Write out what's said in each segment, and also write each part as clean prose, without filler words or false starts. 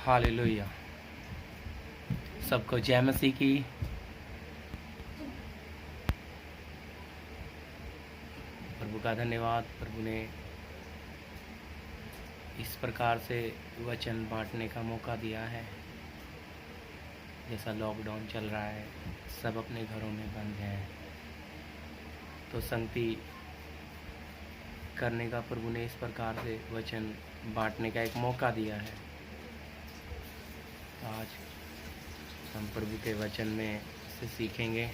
Hallelujah. सबको जय मसीह की। प्रभु का धन्यवाद। प्रभु ने इस प्रकार से वचन बांटने का मौका दिया है। जैसा लॉकडाउन चल रहा है, सब अपने घरों में बंद हैं, तो संगति करने का प्रभु ने इस प्रकार से वचन बांटने का एक मौका दिया है। आज हम प्रभु के वचन में से सीखेंगे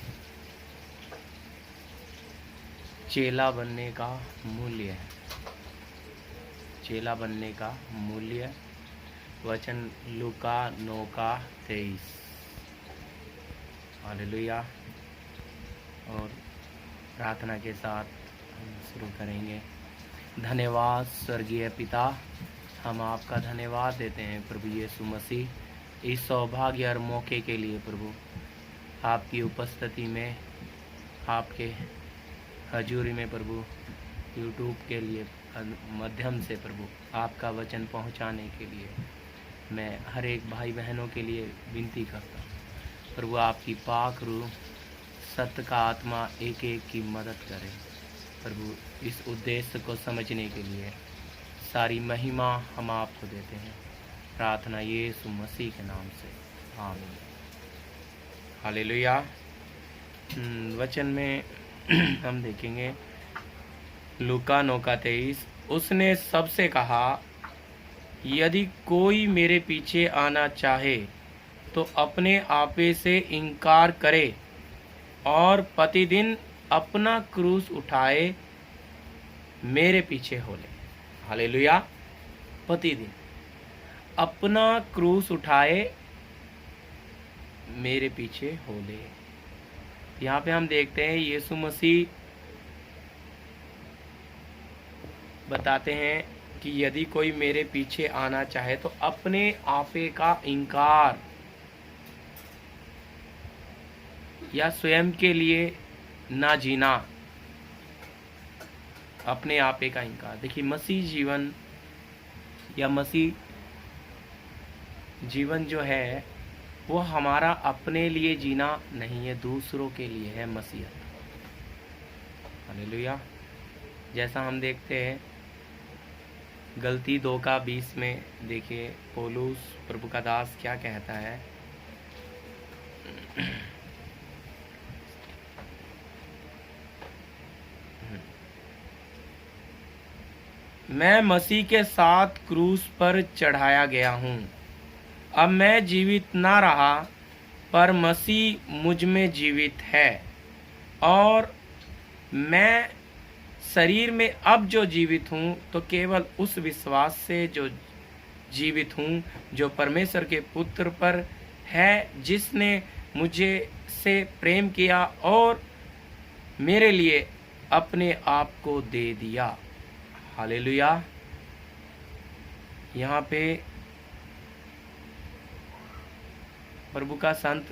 चेला बनने का मूल्य। चेला बनने का मूल्य। वचन लूका 9:23। हालेलुया। और प्रार्थना के साथ हम शुरू करेंगे। धन्यवाद स्वर्गीय पिता, हम आपका धन्यवाद देते हैं प्रभु यीशु मसीह, इस सौभाग्य और मौके के लिए। प्रभु आपकी उपस्थिति में, आपके हजूरी में प्रभु, यूट्यूब के लिए माध्यम से प्रभु आपका वचन पहुंचाने के लिए मैं हर एक भाई बहनों के लिए विनती करता हूं। प्रभु आपकी पाक रूह, सत्य का आत्मा एक एक की मदद करे। प्रभु इस उद्देश्य को समझने के लिए सारी महिमा हम आपको देते हैं। प्रार्थना यीशु मसीह के नाम से, आमीन। हालेलुया। वचन में हम देखेंगे लूका 9:23। उसने सबसे कहा, यदि कोई मेरे पीछे आना चाहे तो अपने आपे से इनकार करे और प्रतिदिन अपना क्रूस उठाए मेरे पीछे हो ले। हालेलुया। प्रतिदिन अपना क्रूस उठाए मेरे पीछे हो ले। यहाँ पे हम देखते हैं यीशु मसीह बताते हैं कि यदि कोई मेरे पीछे आना चाहे तो अपने आपे का इनकार या स्वयं के लिए ना जीना, अपने आपे का इनकार। देखिए, मसीह जीवन या मसीह जीवन जो है वो हमारा अपने लिए जीना नहीं है, दूसरों के लिए है मसीहत। हालेलुया। जैसा हम देखते हैं गलती 2:20 में, देखिए पौलुस प्रभु का दास क्या कहता है। मैं मसीह के साथ क्रूस पर चढ़ाया गया हूँ। अब मैं जीवित ना रहा, पर मसीह मुझ में जीवित है, और मैं शरीर में अब जो जीवित हूँ तो केवल उस विश्वास से जो जीवित हूँ जो परमेश्वर के पुत्र पर है, जिसने मुझे से प्रेम किया और मेरे लिए अपने आप को दे दिया। हालेलुया। यहाँ पे प्रभु का संत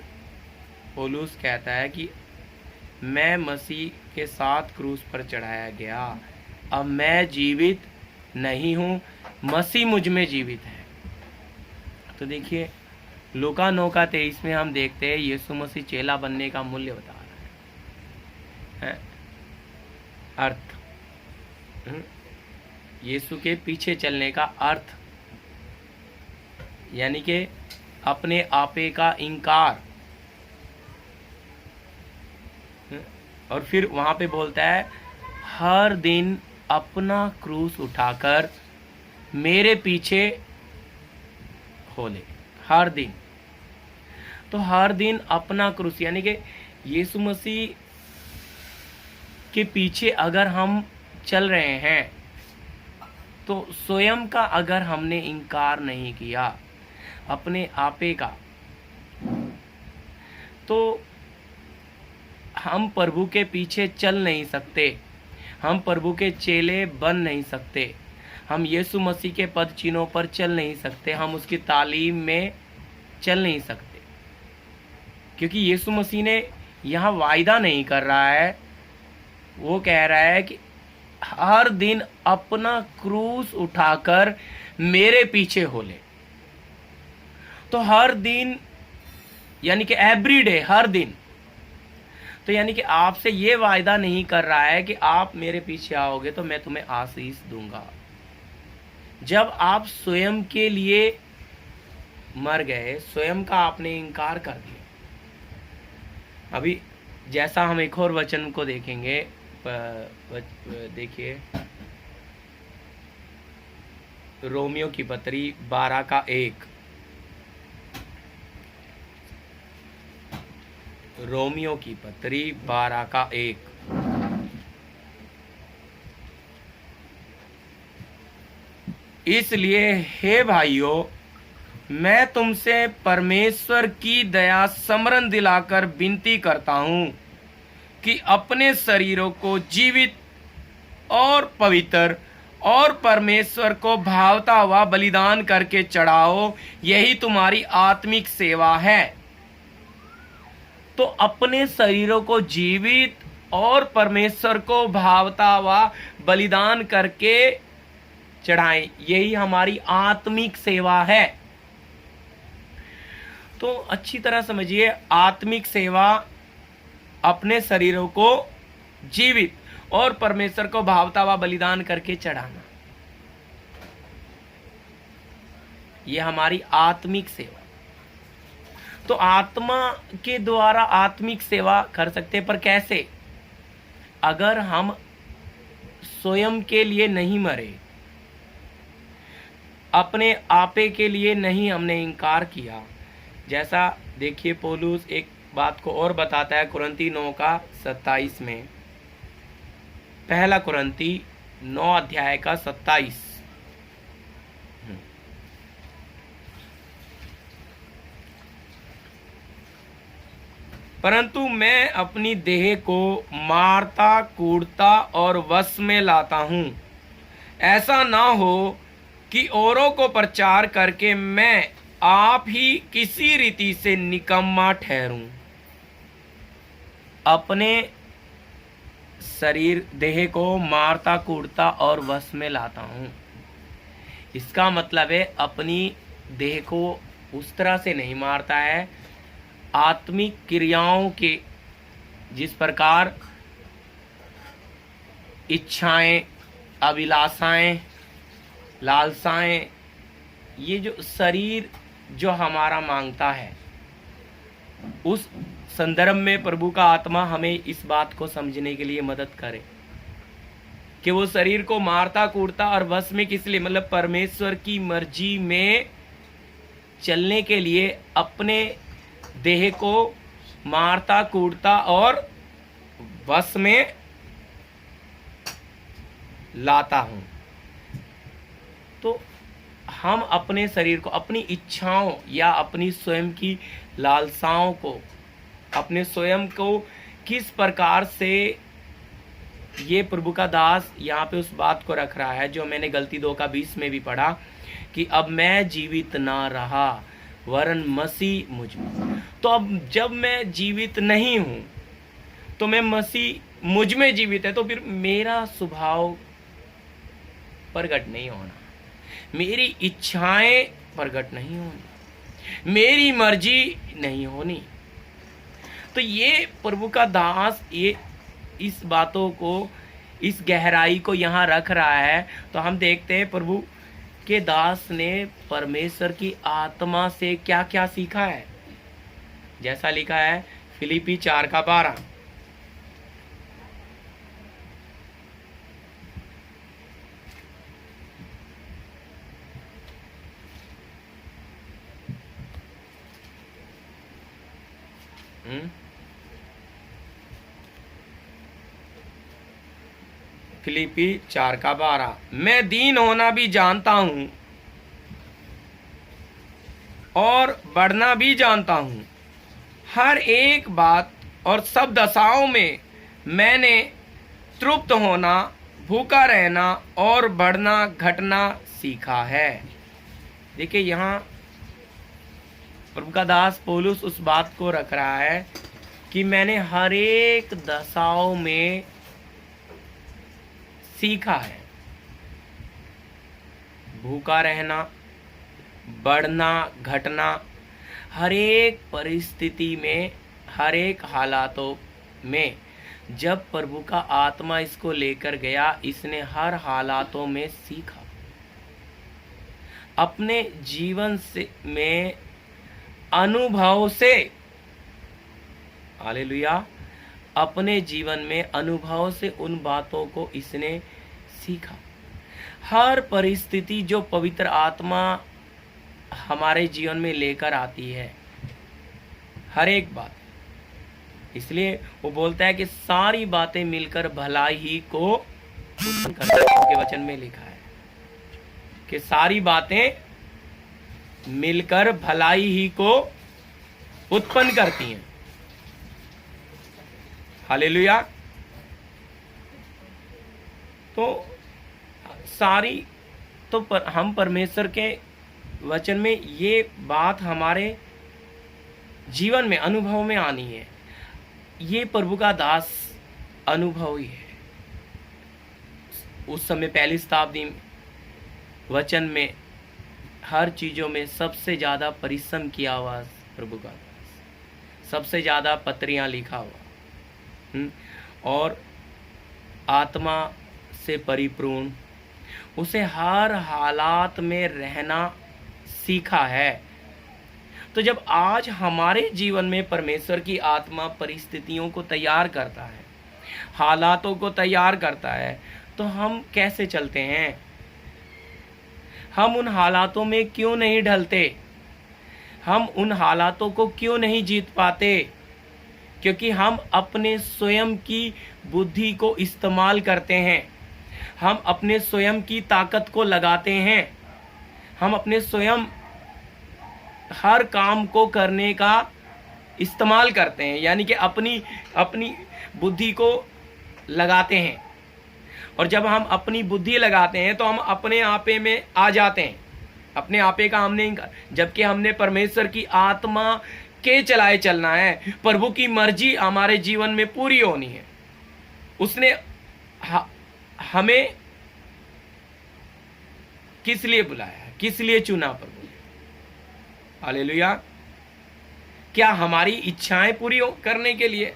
पौलुस कहता है कि मैं मसीह के साथ क्रूस पर चढ़ाया गया, अब मैं जीवित नहीं हूँ, मसीह मुझ में जीवित है। तो देखिए लूका 9:23 में हम देखते हैं यीशु मसीह चेला बनने का मूल्य बता रहा है। अर्थ, यीशु के पीछे चलने का अर्थ, यानी कि अपने आपे का इनकार। और फिर वहां पे बोलता है हर दिन अपना क्रूस उठाकर मेरे पीछे हो ले। हर दिन, तो हर दिन अपना क्रूस, यानी कि यीशु मसीह के पीछे अगर हम चल रहे हैं तो स्वयं का अगर हमने इनकार नहीं किया, अपने आपे का, तो हम प्रभु के पीछे चल नहीं सकते, हम प्रभु के चेले बन नहीं सकते, हम यीशु मसीह के पद चिन्हों पर चल नहीं सकते, हम उसकी तालीम में चल नहीं सकते। क्योंकि यीशु मसीह ने यहाँ वायदा नहीं कर रहा है, वो कह रहा है कि हर दिन अपना क्रूस उठाकर मेरे पीछे हो ले। तो हर दिन यानी कि एवरी डे, हर दिन, तो यानी कि आपसे ये वायदा नहीं कर रहा है कि आप मेरे पीछे आओगे तो मैं तुम्हें आशीष दूंगा। जब आप स्वयं के लिए मर गए, स्वयं का आपने इनकार कर दिया। अभी जैसा हम एक और वचन को देखेंगे, देखिए रोमियो की पत्री 12:1। रोमियो की पत्री 12:1। इसलिए हे भाइयों, मैं तुमसे परमेश्वर की दया स्मरण दिलाकर विनती करता हूं कि अपने शरीरों को जीवित और पवित्र और परमेश्वर को भावता हुआ बलिदान करके चढ़ाओ, यही तुम्हारी आत्मिक सेवा है। तो अपने शरीरों को जीवित और परमेश्वर को भावता हुआ बलिदान करके चढ़ाएं, यही हमारी आत्मिक सेवा है। तो अच्छी तरह समझिए, आत्मिक सेवा अपने शरीरों को जीवित और परमेश्वर को भावता हुआ बलिदान करके चढ़ाना, यह हमारी आत्मिक सेवा। तो आत्मा के द्वारा आत्मिक सेवा कर सकते हैं, पर कैसे? अगर हम स्वयं के लिए नहीं मरे, अपने आपे के लिए नहीं हमने इनकार किया। जैसा देखिए पौलुस एक बात को और बताता है कुरिन्ती 9:27 में, पहला कुरिन्ती 9:27। परंतु मैं अपनी देह को मारता कूटता और वश में लाता हूं, ऐसा ना हो कि औरों को प्रचार करके मैं आप ही किसी रीति से निकम्मा ठहरूं। अपने शरीर देह को मारता कूटता और वश में लाता हूं, इसका मतलब है अपनी देह को उस तरह से नहीं मारता है, आत्मिक क्रियाओं के जिस प्रकार इच्छाएं, अभिलाषाएं, लालसाएं, ये जो शरीर जो हमारा मांगता है, उस संदर्भ में प्रभु का आत्मा हमें इस बात को समझने के लिए मदद करे कि वो शरीर को मारता कूटता और वश में किस लिए, मतलब परमेश्वर की मर्जी में चलने के लिए अपने देह को मारता कूटता और वश में लाता हूं। तो हम अपने शरीर को, अपनी इच्छाओं या अपनी स्वयं की लालसाओं को, अपने स्वयं को किस प्रकार से, ये प्रभु का दास यहाँ पे उस बात को रख रहा है जो मैंने गलती 2:20 में भी पढ़ा कि अब मैं जीवित ना रहा वरन मसीह मुझ में। तो अब जब मैं जीवित नहीं हूं तो मैं मसीह मुझ में जीवित है, तो फिर मेरा स्वभाव प्रकट नहीं होना, मेरी इच्छाएं प्रकट नहीं होनी, मेरी मर्जी नहीं होनी। तो ये प्रभु का दास ये इस बातों को, इस गहराई को यहाँ रख रहा है। तो हम देखते हैं प्रभु के दास ने परमेश्वर की आत्मा से क्या क्या सीखा है, जैसा लिखा है फिलिपी 4:12। फिलिपी 4:12, मैं दीन होना भी जानता हूं और बढ़ना भी जानता हूं, हर एक बात और सब दशाओं में मैंने तृप्त होना, भूखा रहना और बढ़ना घटना सीखा है। देखिए यहाँ प्रभु का दास पौलुस उस बात को रख रहा है कि मैंने हर एक दशाओं में सीखा है, भूखा रहना, बढ़ना घटना हर एक परिस्थिति में, हर एक हालातों में जब प्रभु का आत्मा इसको लेकर गया, इसने हर हालातों में सीखा। अपने जीवन से में अनुभव से, हालेलुया, अपने जीवन में अनुभव से उन बातों को इसने सीखा। हर परिस्थिति जो पवित्र आत्मा हमारे जीवन में लेकर आती है, हर एक बात, इसलिए वो बोलता है कि सारी बातें मिलकर भलाई ही को उत्पन्न करती है। उनके वचन में लिखा है कि सारी बातें मिलकर भलाई ही को उत्पन्न करती हैं। हालेलुया। तो सारी तो हम परमेश्वर के वचन में ये बात हमारे जीवन में, अनुभव में आनी है। ये प्रभु का दास अनुभव ही है। उस समय पहली शताब्दी वचन में हर चीज़ों में सबसे ज़्यादा परिश्रम किया हुआ प्रभु का दास, सबसे ज़्यादा पत्रियाँ लिखा हुआ और आत्मा से परिपूर्ण, उसे हर हालात में रहना सीखा है। तो जब आज हमारे जीवन में परमेश्वर की आत्मा परिस्थितियों को तैयार करता है, हालातों को तैयार करता है, तो हम कैसे चलते हैं? हम उन हालातों में क्यों नहीं ढलते? हम उन हालातों को क्यों नहीं जीत पाते? क्योंकि हम अपने स्वयं की बुद्धि को इस्तेमाल करते हैं, हम अपने स्वयं की ताकत को लगाते हैं, हम अपने स्वयं हर काम को करने का इस्तेमाल करते हैं, यानी कि अपनी बुद्धि को लगाते हैं। और जब हम अपनी बुद्धि लगाते हैं तो हम अपने आपे में आ जाते हैं, अपने आपे का हमने, जबकि हमने परमेश्वर की आत्मा के चलाए चलना है। प्रभु की मर्जी हमारे जीवन में पूरी होनी है। उसने हमें किस लिए बुलाया, किस लिए चुना प्रभु? हालेलुया। क्या हमारी इच्छाएं पूरी करने के लिए?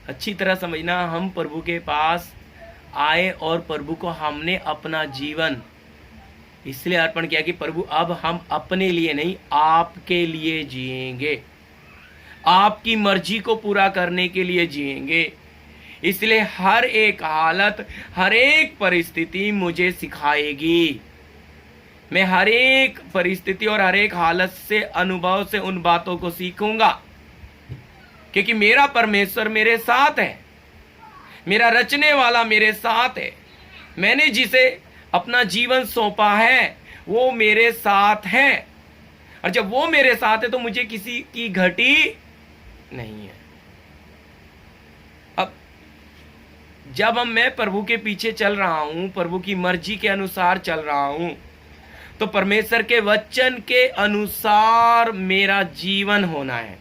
अच्छी तरह समझना, हम प्रभु के पास आए और प्रभु को हमने अपना जीवन इसलिए अर्पण किया कि प्रभु अब हम अपने लिए नहीं, आपके लिए जिएंगे, आपकी मर्जी को पूरा करने के लिए जिएंगे। इसलिए हर एक हालत, हर एक परिस्थिति मुझे सिखाएगी। मैं हर एक परिस्थिति और हर एक हालत से, अनुभव से उन बातों को सीखूंगा, क्योंकि मेरा परमेश्वर मेरे साथ है, मेरा रचने वाला मेरे साथ है। मैंने जिसे अपना जीवन सौंपा है वो मेरे साथ है, और जब वो मेरे साथ है तो मुझे किसी की घटी नहीं है। अब जब मैं प्रभु के पीछे चल रहा हूं, प्रभु की मर्जी के अनुसार चल रहा हूं, तो परमेश्वर के वचन के अनुसार मेरा जीवन होना है?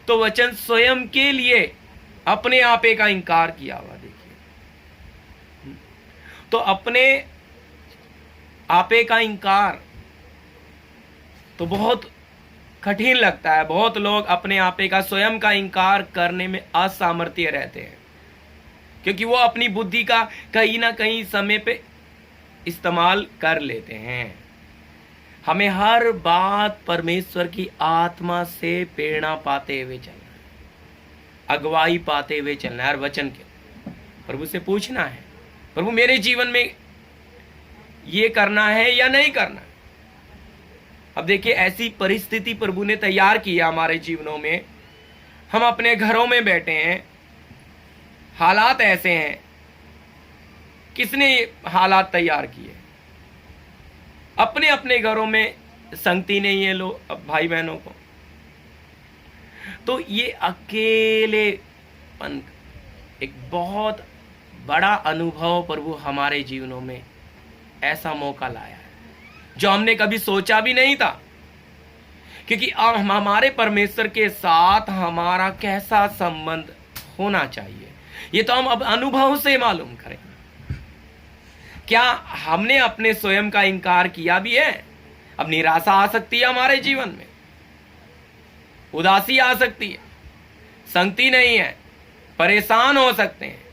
तो वचन स्वयं के लिए अपने आपे का इंकार किया हुआ, देखिए। तो अपने आपे का इंकार तो बहुत कठिन लगता है। बहुत लोग अपने आपे का, स्वयं का इंकार करने में असामर्थ्य रहते हैं, क्योंकि वो अपनी बुद्धि का कहीं ना कहीं समय पे इस्तेमाल कर लेते हैं। हमें हर बात परमेश्वर की आत्मा से प्रेरणा पाते हुए चलना है, अगुवाई पाते हुए चलना है। हर वचन के प्रभु से पूछना है, प्रभु मेरे जीवन में ये करना है या नहीं करना। अब देखिए, ऐसी परिस्थिति प्रभु ने तैयार की है हमारे जीवनों में। हम अपने घरों में बैठे हैं, हालात ऐसे हैं। किसने हालात तैयार किए? अपने अपने घरों में संगति नहीं है लोग, अब भाई बहनों को। तो ये अकेलेपन एक बहुत बड़ा अनुभव प्रभु हमारे जीवनों में ऐसा मौका लाया है जो हमने कभी सोचा भी नहीं था। क्योंकि अब हमारे परमेश्वर के साथ हमारा कैसा संबंध होना चाहिए, ये तो हम अब अनुभव से मालूम करें। क्या हमने अपने स्वयं का इंकार किया भी है? अब निराशा आ सकती है हमारे जीवन में, उदासी आ सकती है, संगति नहीं है, परेशान हो सकते हैं,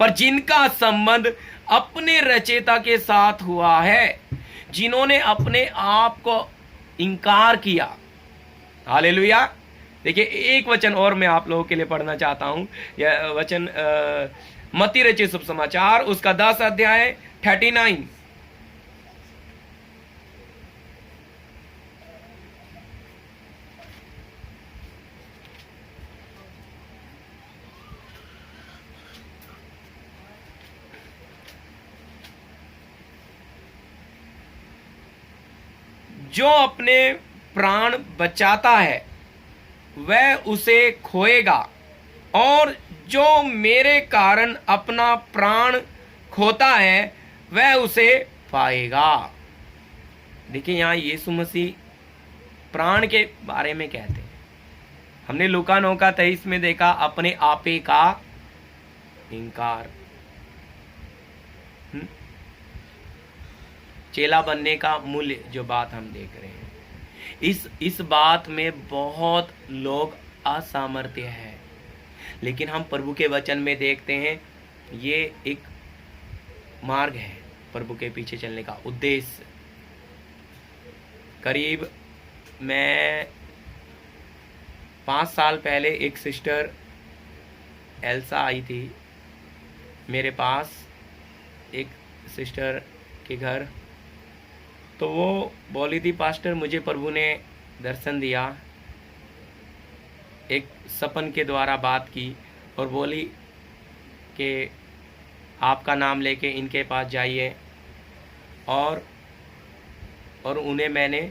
पर जिनका संबंध अपने रचयिता के साथ हुआ है, जिन्होंने अपने आप को इनकार किया, हालेलुया। देखिए एक वचन और मैं आप लोगों के लिए पढ़ना चाहता हूं, यह वचन मत्ती रचित शुभ समाचार उसका 10 अध्याय 39। जो अपने प्राण बचाता है वह उसे खोएगा, और जो मेरे कारण अपना प्राण खोता है वह उसे पाएगा। देखिए यहां यीशु मसीह प्राण के बारे में कहते हैं। हमने लूका 9 का 23 में देखा अपने आपे का इनकार, चेला बनने का मूल्य जो बात हम देख रहे हैं, इस बात में बहुत लोग असामर्थ्य है, लेकिन हम प्रभु के वचन में देखते हैं ये एक मार्ग है प्रभु के पीछे चलने का उद्देश्य। करीब मैं 5 साल पहले एक सिस्टर एल्सा आई थी मेरे पास, एक सिस्टर के घर। तो वो बोली थी, पास्टर मुझे प्रभु ने दर्शन दिया, एक सपन के द्वारा बात की और बोली कि आपका नाम लेके इनके पास जाइए और उन्हें मैंने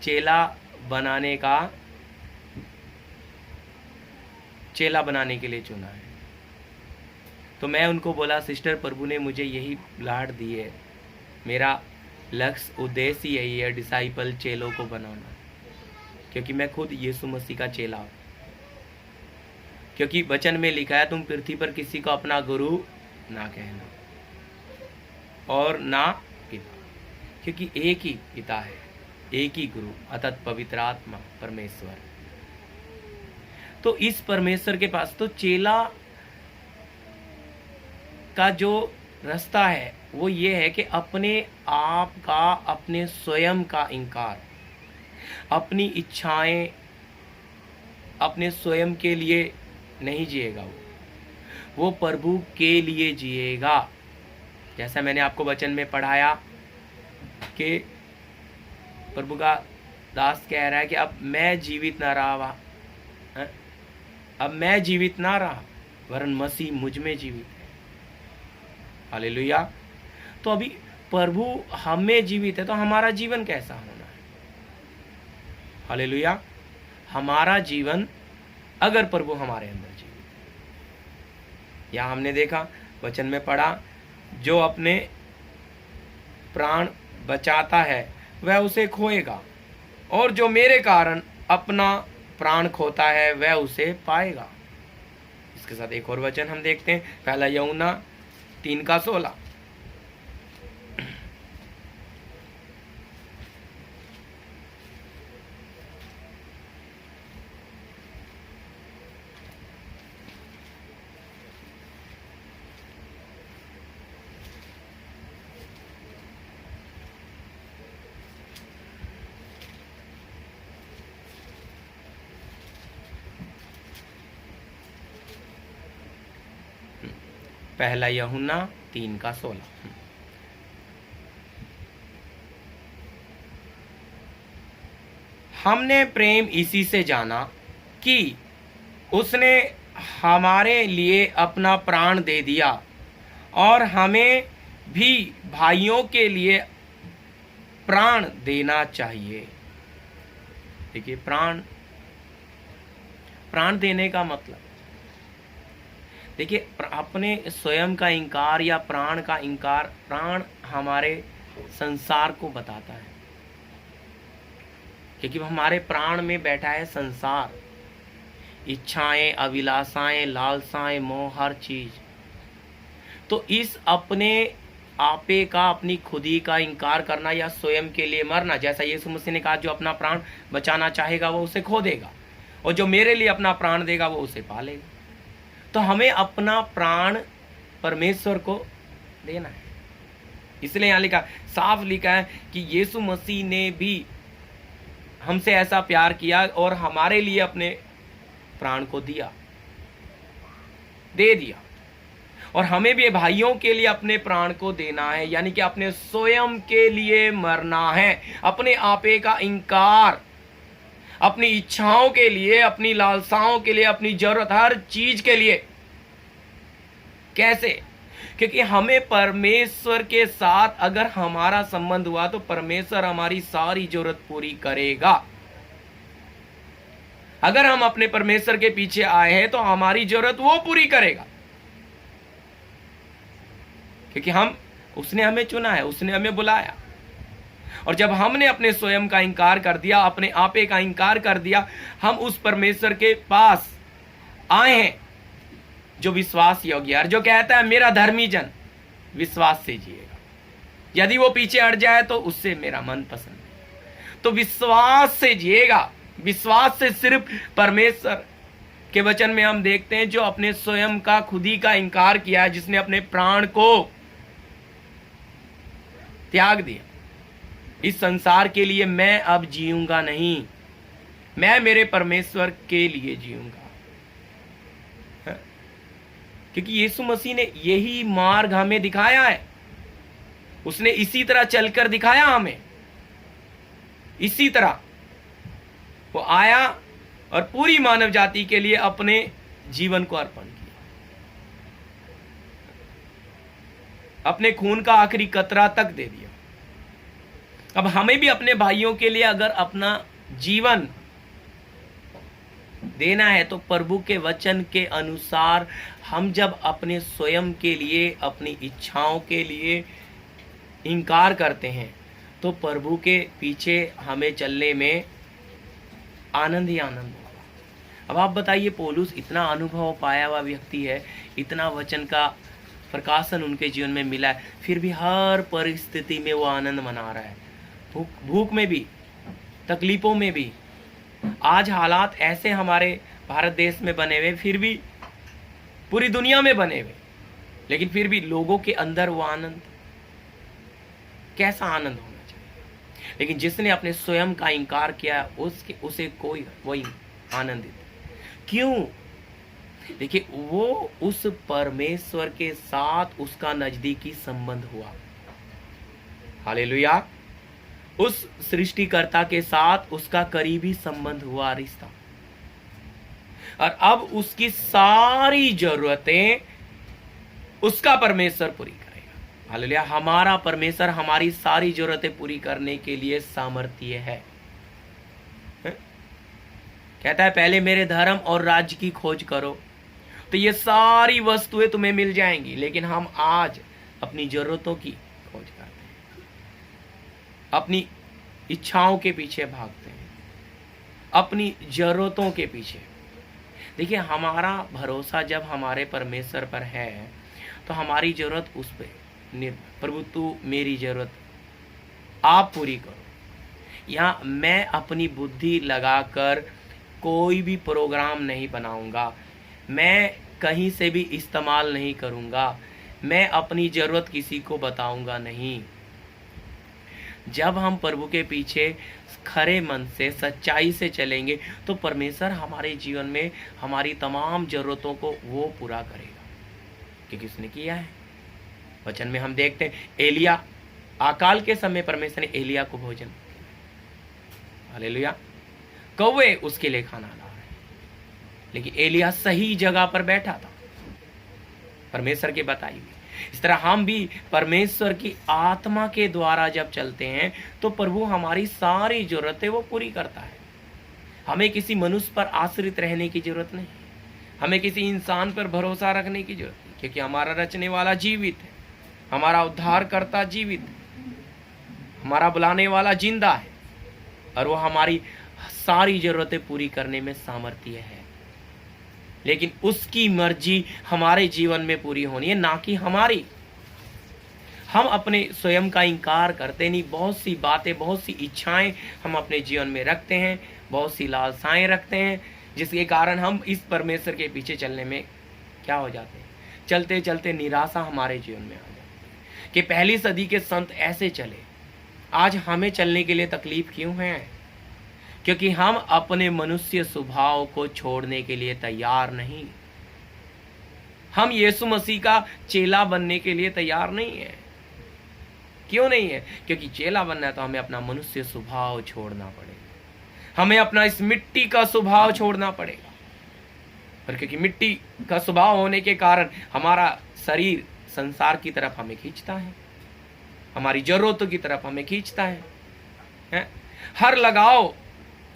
चेला बनाने के लिए चुना है। तो मैं उनको बोला, सिस्टर प्रभु ने मुझे यही लाड दी है, मेरा लक्ष्य उद्देश्य यही है, डिसाइपल चेलों को बनाना, क्योंकि मैं खुद यीशु मसीह का चेला हूं। क्योंकि वचन में लिखा है, तुम पृथ्वी पर किसी को अपना गुरु ना कहना और ना पिता, क्योंकि एक ही पिता है, एक ही गुरु अर्थात पवित्र आत्मा परमेश्वर। तो इस परमेश्वर के पास तो चेला का जो रास्ता है वो ये है कि अपने आप का, अपने स्वयं का इनकार, अपनी इच्छाएं, अपने स्वयं के लिए नहीं जिएगा, वो प्रभु के लिए जिएगा। जैसा मैंने आपको वचन में पढ़ाया कि प्रभु का दास कह रहा है कि अब मैं जीवित ना रहा, अब मैं जीवित ना रहा वरन मसीह मुझ में जीवित है। हालेलुया। तो अभी प्रभु हमें जीवित है, तो हमारा जीवन कैसा होना है? हालेलुया। हमारा जीवन अगर प्रभु हमारे अंदर जीवित है, या हमने देखा वचन में पढ़ा, जो अपने प्राण बचाता है वह उसे खोएगा, और जो मेरे कारण अपना प्राण खोता है वह उसे पाएगा। इसके साथ एक और वचन हम देखते हैं, पहला यूहन्ना 3:16। पहला यूहन्ना 3:16। हमने प्रेम इसी से जाना कि उसने हमारे लिए अपना प्राण दे दिया, और हमें भी भाइयों के लिए प्राण देना चाहिए। देखिए प्राण देने का मतलब, देखिए अपने स्वयं का इंकार या प्राण का इंकार, प्राण हमारे संसार को बताता है, क्योंकि हमारे प्राण में बैठा है संसार, इच्छाएं, अभिलाषाएं, लालसाएं, मोह, हर चीज। तो इस अपने आपे का, अपनी खुदी का इनकार करना या स्वयं के लिए मरना। जैसा यीशु मसीह ने कहा, जो अपना प्राण बचाना चाहेगा वो उसे खो देगा, और जो मेरे लिए अपना प्राण देगा वो उसे पालेगा। तो हमें अपना प्राण परमेश्वर को देना है। इसलिए यहां लिखा, साफ लिखा है कि यीशु मसीह ने भी हमसे ऐसा प्यार किया और हमारे लिए अपने प्राण को दिया, दे दिया। और हमें भी भाइयों के लिए अपने प्राण को देना है, यानी कि अपने स्वयं के लिए मरना है, अपने आपे का इंकार, अपनी इच्छाओं के लिए, अपनी लालसाओं के लिए, अपनी जरूरत, हर चीज के लिए। कैसे? क्योंकि हमें परमेश्वर के साथ अगर हमारा संबंध हुआ तो परमेश्वर हमारी सारी जरूरत पूरी करेगा। अगर हम अपने परमेश्वर के पीछे आए हैं तो हमारी जरूरत वो पूरी करेगा, क्योंकि उसने हमें चुना है, उसने हमें बुलाया। और जब हमने अपने स्वयं का इंकार कर दिया, अपने आपे का इंकार कर दिया, हम उस परमेश्वर के पास आए हैं जो विश्वास योग्य है, जो कहता है मेरा धर्मी जन विश्वास से जिएगा, यदि वो पीछे हट जाए तो उससे मेरा मन पसंद है। तो विश्वास से जिएगा। विश्वास से सिर्फ परमेश्वर के वचन में हम देखते हैं, जो अपने स्वयं का, खुदी का इंकार किया है, जिसने अपने प्राण को त्याग दिया। इस संसार के लिए मैं अब जीऊंगा नहीं, मैं मेरे परमेश्वर के लिए जीऊंगा। क्योंकि यीशु मसीह ने यही मार्ग हमें दिखाया है, उसने इसी तरह चलकर दिखाया हमें। इसी तरह वो आया और पूरी मानव जाति के लिए अपने जीवन को अर्पण किया, अपने खून का आखिरी कतरा तक दे दिया। अब हमें भी अपने भाइयों के लिए अगर अपना जीवन देना है तो प्रभु के वचन के अनुसार हम जब अपने स्वयं के लिए, अपनी इच्छाओं के लिए इनकार करते हैं तो प्रभु के पीछे हमें चलने में आनंद ही आनंद होगा। अब आप बताइए, पौलुस इतना अनुभव पाया हुआ व्यक्ति है, इतना वचन का प्रकाशन उनके जीवन में मिला है, फिर भी हर परिस्थिति में वो आनंद मना रहा है। भूख में भी, तकलीफों में भी। आज हालात ऐसे हमारे भारत देश में बने हुए, फिर भी पूरी दुनिया में बने हुए, लेकिन फिर भी लोगों के अंदर वो आनंद, कैसा आनंद होना चाहिए। लेकिन जिसने अपने स्वयं का इंकार किया उसे कोई वही आनंदित। क्यों? देखिए, वो उस परमेश्वर के साथ उसका नजदीकी संबंध हुआ। हालेलुया। उस सृष्टिकर्ता के साथ उसका करीबी संबंध हुआ, रिश्ता। और अब उसकी सारी जरूरतें उसका परमेश्वर पूरी करेगा। हालेलुया। हमारा परमेश्वर हमारी सारी जरूरतें पूरी करने के लिए सामर्थ्य है। कहता है पहले मेरे धर्म और राज्य की खोज करो तो ये सारी वस्तुएं तुम्हें मिल जाएंगी। लेकिन हम आज अपनी जरूरतों की खोज करते हैं, अपनी इच्छाओं के पीछे भागते हैं, अपनी जरूरतों के पीछे। देखिए, हमारा भरोसा जब हमारे परमेश्वर पर है तो हमारी जरूरत उस पर प्रभु तू मेरी जरूरत आप पूरी करो। यहाँ मैं अपनी बुद्धि लगाकर कोई भी प्रोग्राम नहीं बनाऊंगा, मैं कहीं से भी इस्तेमाल नहीं करूंगा, मैं अपनी ज़रूरत किसी को बताऊंगा नहीं। जब हम प्रभु के पीछे खरे मन से, सच्चाई से चलेंगे तो परमेश्वर हमारे जीवन में हमारी तमाम ज़रूरतों को वो पूरा करेगा, क्योंकि उसने किया है। वचन में हम देखते हैं एलिया, अकाल के समय परमेश्वर ने एलिया को भोजन, हालेलुया, कौवे उसके लिए खाना ला रहे, लेकिन एलिया सही जगह पर बैठा था, परमेश्वर के बताई हुई। इस तरह हम भी परमेश्वर की आत्मा के द्वारा जब चलते हैं तो प्रभु हमारी सारी जरूरतें वो पूरी करता है। हमें किसी मनुष्य पर आश्रित रहने की जरूरत नहीं, हमें किसी इंसान पर भरोसा रखने की जरूरत नहीं, क्योंकि हमारा रचने वाला जीवित है, हमारा उद्धारकर्ता जीवित है, हमारा बुलाने वाला जिंदा है और वो हमारी सारी जरूरतें पूरी करने में सामर्थ्य है। लेकिन उसकी मर्जी हमारे जीवन में पूरी होनी है, ना कि हमारी। हम अपने स्वयं का इनकार करते नहीं। बहुत सी बातें, बहुत सी इच्छाएं हम अपने जीवन में रखते हैं, बहुत सी लालसाएं रखते हैं, जिसके कारण हम इस परमेश्वर के पीछे चलने में क्या हो जाते हैं, चलते चलते निराशा हमारे जीवन में आ जाती है कि पहली सदी के संत ऐसे चले, आज हमें चलने के लिए तकलीफ क्यों है? क्योंकि हम अपने मनुष्य स्वभाव को छोड़ने के लिए तैयार नहीं। हम यीशु मसीह का चेला बनने के लिए तैयार नहीं है। क्यों नहीं है? क्योंकि चेला बनना है तो हमें अपना मनुष्य स्वभाव छोड़ना पड़ेगा, हमें अपना इस मिट्टी का स्वभाव छोड़ना पड़ेगा। और क्योंकि मिट्टी का स्वभाव होने के कारण हमारा शरीर संसार की तरफ हमें खींचता है, हमारी जरूरतों की तरफ हमें खींचता है? हर लगाव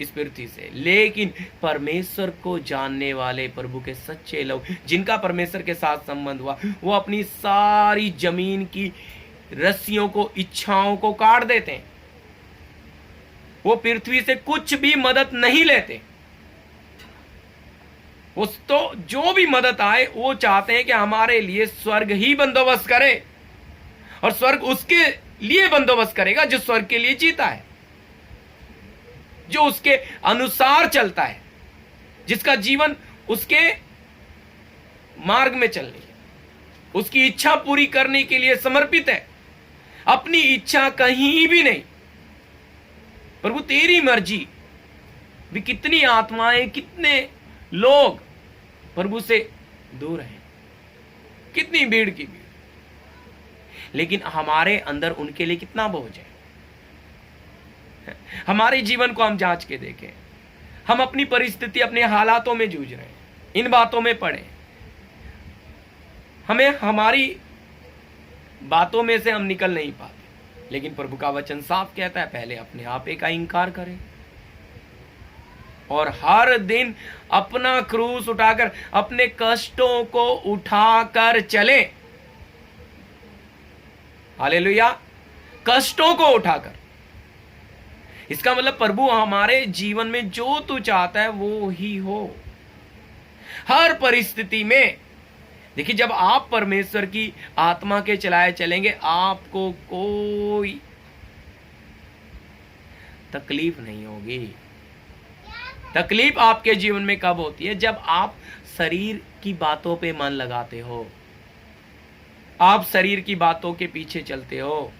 इस पृथ्वी से। लेकिन परमेश्वर को जानने वाले प्रभु के सच्चे लोग, जिनका परमेश्वर के साथ संबंध हुआ, वो अपनी सारी जमीन की रस्सियों को, इच्छाओं को काट देते हैं। वो पृथ्वी से कुछ भी मदद नहीं लेते। उस तो जो भी मदद आए वो चाहते हैं कि हमारे लिए स्वर्ग ही बंदोबस्त करे, और स्वर्ग उसके लिए बंदोबस्त करेगा जो स्वर्ग के लिए जीता है, जो उसके अनुसार चलता है, जिसका जीवन उसके मार्ग में चलने, उसकी इच्छा पूरी करने के लिए समर्पित है। अपनी इच्छा कहीं भी नहीं। प्रभु तेरी मर्जी भी। कितनी आत्माएं, कितने लोग प्रभु से दूर हैं, कितनी भीड़ की भीड़, लेकिन हमारे अंदर उनके लिए कितना बोझ है। हमारे जीवन को हम जांच के देखें। हम अपनी परिस्थिति, अपने हालातों में जूझ रहे हैं, इन बातों में पड़े, हमें हमारी बातों में से हम निकल नहीं पाते। लेकिन प्रभु का वचन साफ कहता है, पहले अपने आपे का इनकार करें और हर दिन अपना क्रूस उठाकर, अपने कष्टों को उठाकर चले। हालेलुया। कष्टों को उठाकर, इसका मतलब प्रभु हमारे जीवन में जो तू चाहता है वो ही हो, हर परिस्थिति में। देखिए, जब आप परमेश्वर की आत्मा के चलाए चलेंगे, आपको कोई तकलीफ नहीं होगी। तकलीफ आपके जीवन में कब होती है? जब आप शरीर की बातों पे मन लगाते हो, आप शरीर की बातों के पीछे चलते हो,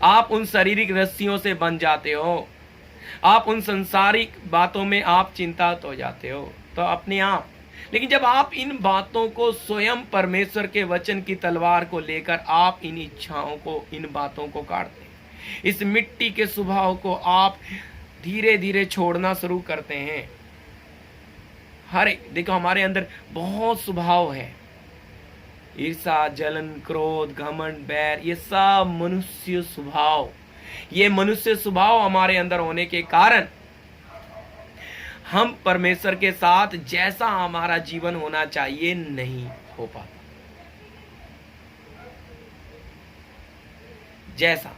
आप उन शारीरिक रस्सियों से बन जाते हो, आप उन संसारिक बातों में आप चिंतित हो जाते हो, तो अपने आप। लेकिन जब आप इन बातों को, स्वयं परमेश्वर के वचन की तलवार को लेकर आप इन इच्छाओं को, इन बातों को काटते हैं, इस मिट्टी के स्वभाव को आप धीरे धीरे छोड़ना शुरू करते हैं। देखो, हमारे अंदर बहुत स्वभाव है, ईर्ष्या, जलन, क्रोध, घमंड, बैर, ये सब मनुष्य स्वभाव। ये मनुष्य स्वभाव हमारे अंदर होने के कारण हम परमेश्वर के साथ जैसा हमारा जीवन होना चाहिए नहीं हो पाता। जैसा,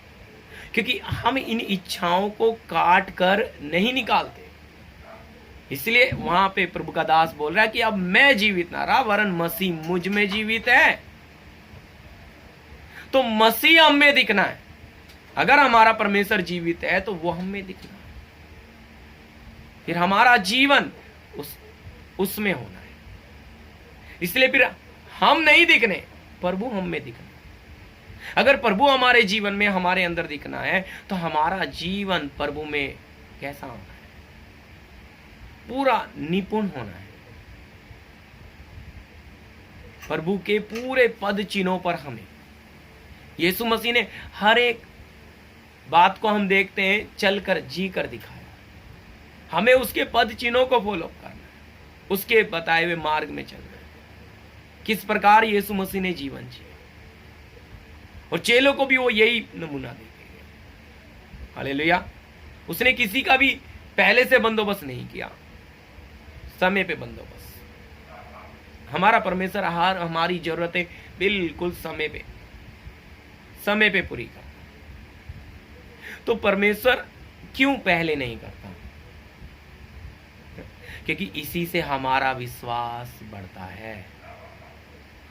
क्योंकि हम इन इच्छाओं को काट कर नहीं निकालते। इसलिए वहां पे प्रभु का दास बोल रहा है कि अब मैं जीवित ना रहा, वरन मसीह मुझ में जीवित है। तो मसीह हम में दिखना है। अगर हमारा परमेश्वर जीवित है तो वो हम में दिखना है, फिर हमारा जीवन उसमें होना है। इसलिए फिर हम नहीं दिखने, प्रभु हम में दिखना। अगर प्रभु हमारे जीवन में, हमारे अंदर दिखना है, तो हमारा जीवन प्रभु में कैसा होना है? पूरा निपुण होना है। प्रभु के पूरे पद चिन्हों पर हमें, यीशु मसीह ने हर एक बात को हम देखते हैं चलकर, जी कर दिखाया। हमें उसके पद चिन्हों को फॉलो करना है, उसके बताए हुए मार्ग में चलना है। किस प्रकार यीशु मसीह ने जीवन जिया, और चेलों को भी वो यही नमूना देंगे। हालेलुया। उसने किसी का भी पहले से बंदोबस्त नहीं किया, समय पे बंदोबस्त। हमारा परमेश्वर हमारी जरूरतें बिल्कुल समय पे पूरी करता। तो परमेश्वर क्यों पहले नहीं करता? क्योंकि इसी से हमारा विश्वास बढ़ता है।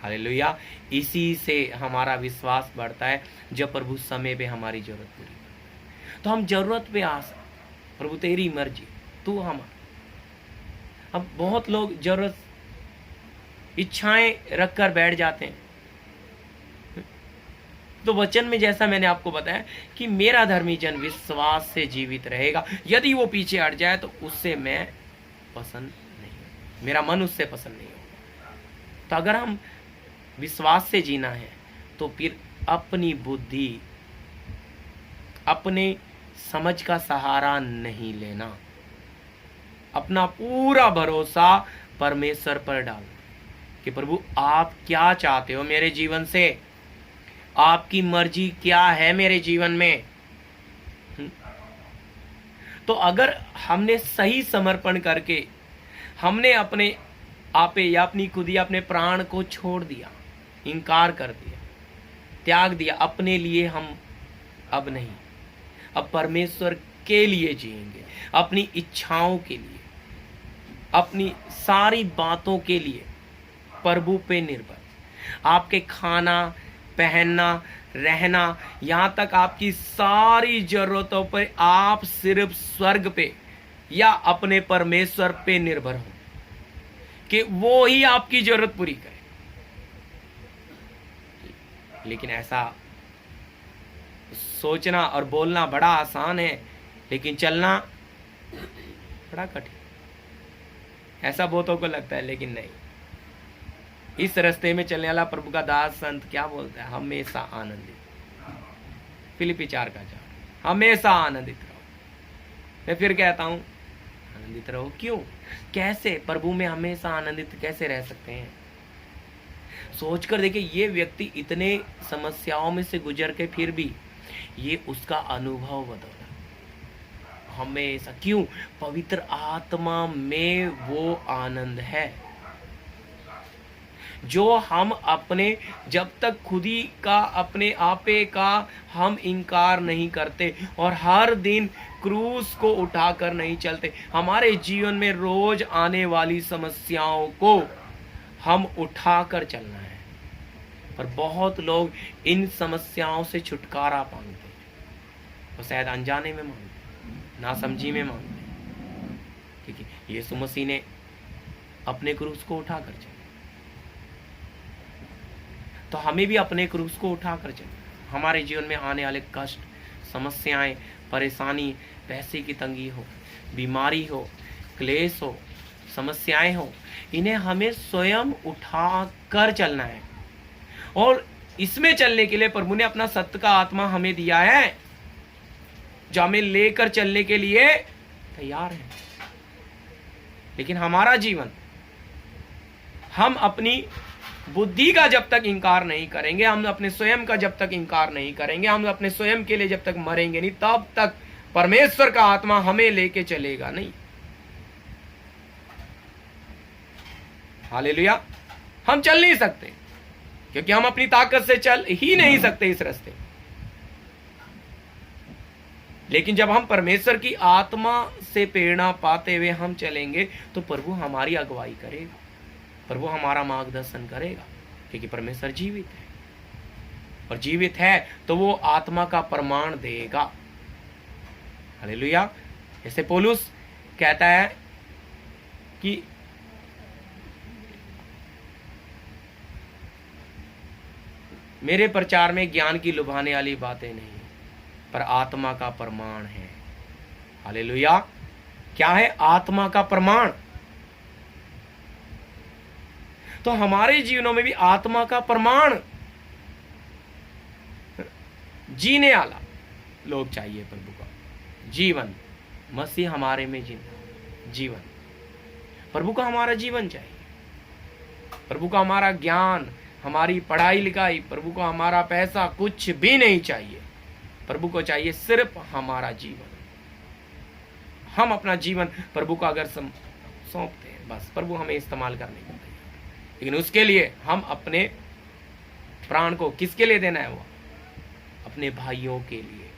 हालेलुया। इसी से हमारा विश्वास बढ़ता है, जब प्रभु समय पे हमारी जरूरत पूरी करे। तो हम जरूरत पे आस, प्रभु तेरी मर्जी, तू हम। अब बहुत लोग जरूरत इच्छाएं रखकर बैठ जाते हैं। तो वचन में जैसा मैंने आपको बताया कि मेरा धर्मी जन विश्वास से जीवित रहेगा, यदि वो पीछे हट जाए तो उससे मैं पसंद नहीं, मेरा मन उससे पसंद नहीं होगा। तो अगर हम विश्वास से जीना है तो फिर अपनी बुद्धि, अपने समझ का सहारा नहीं लेना, अपना पूरा भरोसा परमेश्वर पर डालना कि प्रभु आप क्या चाहते हो मेरे जीवन से, आपकी मर्जी क्या है मेरे जीवन में। तो अगर हमने सही समर्पण करके हमने अपने आपे या अपनी खुदी अपने प्राण को छोड़ दिया, इनकार कर दिया, त्याग दिया, अपने लिए हम अब नहीं, अब परमेश्वर के लिए जिएंगे, अपनी इच्छाओं के लिए, अपनी सारी बातों के लिए प्रभु पे निर्भर, आपके खाना पहनना रहना, यहाँ तक आपकी सारी जरूरतों पर आप सिर्फ स्वर्ग पे या अपने परमेश्वर पे निर्भर हो कि वो ही आपकी जरूरत पूरी करे। लेकिन ऐसा सोचना और बोलना बड़ा आसान है, लेकिन चलना बड़ा कठिन। ऐसा बहुतों को लगता है, लेकिन नहीं। इस रास्ते में चलने वाला प्रभु का दास संत क्या बोलता है? हमेशा आनंदित। फिलिपी 4:4, हमेशा आनंदित रहो। मैं फिर कहता हूं आनंदित रहो। क्यों, कैसे प्रभु में हमेशा आनंदित कैसे रह सकते हैं? सोचकर देखिए, ये व्यक्ति इतने समस्याओं में से गुजर के फिर भी ये उसका अनुभव बदला हमेशा। क्यों? पवित्र आत्मा में वो आनंद है जो हम अपने, जब तक खुदी का अपने आपे का हम इनकार नहीं करते और हर दिन क्रूस को उठाकर नहीं चलते, हमारे जीवन में रोज आने वाली समस्याओं को हम उठाकर चलना है। पर बहुत लोग इन समस्याओं से छुटकारा पाते हैं, तो शायद अनजाने में मांगते, नासमझी में मांगते। ठीक है, यीशु मसीह ने अपने क्रूस को उठाकर चला, तो हमें भी अपने क्रूस को उठाकर चलना। हमारे जीवन में आने वाले कष्ट, समस्याएं, परेशानी, पैसे की तंगी हो, बीमारी हो, क्लेश हो, समस्याएं हो, इन्हें हमें स्वयं उठाकर चलना है। और इसमें चलने के लिए प्रभु ने अपना सत्य का आत्मा हमें दिया है, जो हमें लेकर चलने के लिए तैयार है। लेकिन हमारा जीवन, हम अपनी बुद्धि का जब तक इंकार नहीं करेंगे, हम अपने स्वयं का जब तक इंकार नहीं करेंगे, हम अपने स्वयं के लिए जब तक मरेंगे नहीं, तब तक परमेश्वर का आत्मा हमें लेके चलेगा नहीं। हालेलुया। हम चल नहीं सकते, क्योंकि हम अपनी ताकत से चल ही नहीं सकते इस रास्ते। लेकिन जब हम परमेश्वर की आत्मा से प्रेरणा पाते हुए हम चलेंगे, तो प्रभु हमारी अगुवाई करेगा, प्रभु हमारा मार्गदर्शन करेगा, क्योंकि परमेश्वर जीवित है। और जीवित है तो वो आत्मा का प्रमाण देगा। हालेलुया। जैसे पौलुस कहता है कि मेरे प्रचार में ज्ञान की लुभाने वाली बातें नहीं, पर आत्मा का प्रमाण है। हालेलुया। क्या है? आत्मा का प्रमाण। तो हमारे जीवनों में भी आत्मा का प्रमाण जीने वाला लोग चाहिए। प्रभु का जीवन, मसीह हमारे में जीना जीवन, प्रभु का हमारा जीवन चाहिए। प्रभु का हमारा ज्ञान, हमारी पढ़ाई लिखाई, प्रभु को हमारा पैसा कुछ भी नहीं चाहिए। प्रभु को चाहिए सिर्फ हमारा जीवन। हम अपना जीवन प्रभु को अगर सौंपते हैं, बस प्रभु हमें इस्तेमाल करने को तैयार। लेकिन उसके लिए हम अपने प्राण को किसके लिए देना है? वो अपने भाइयों के लिए।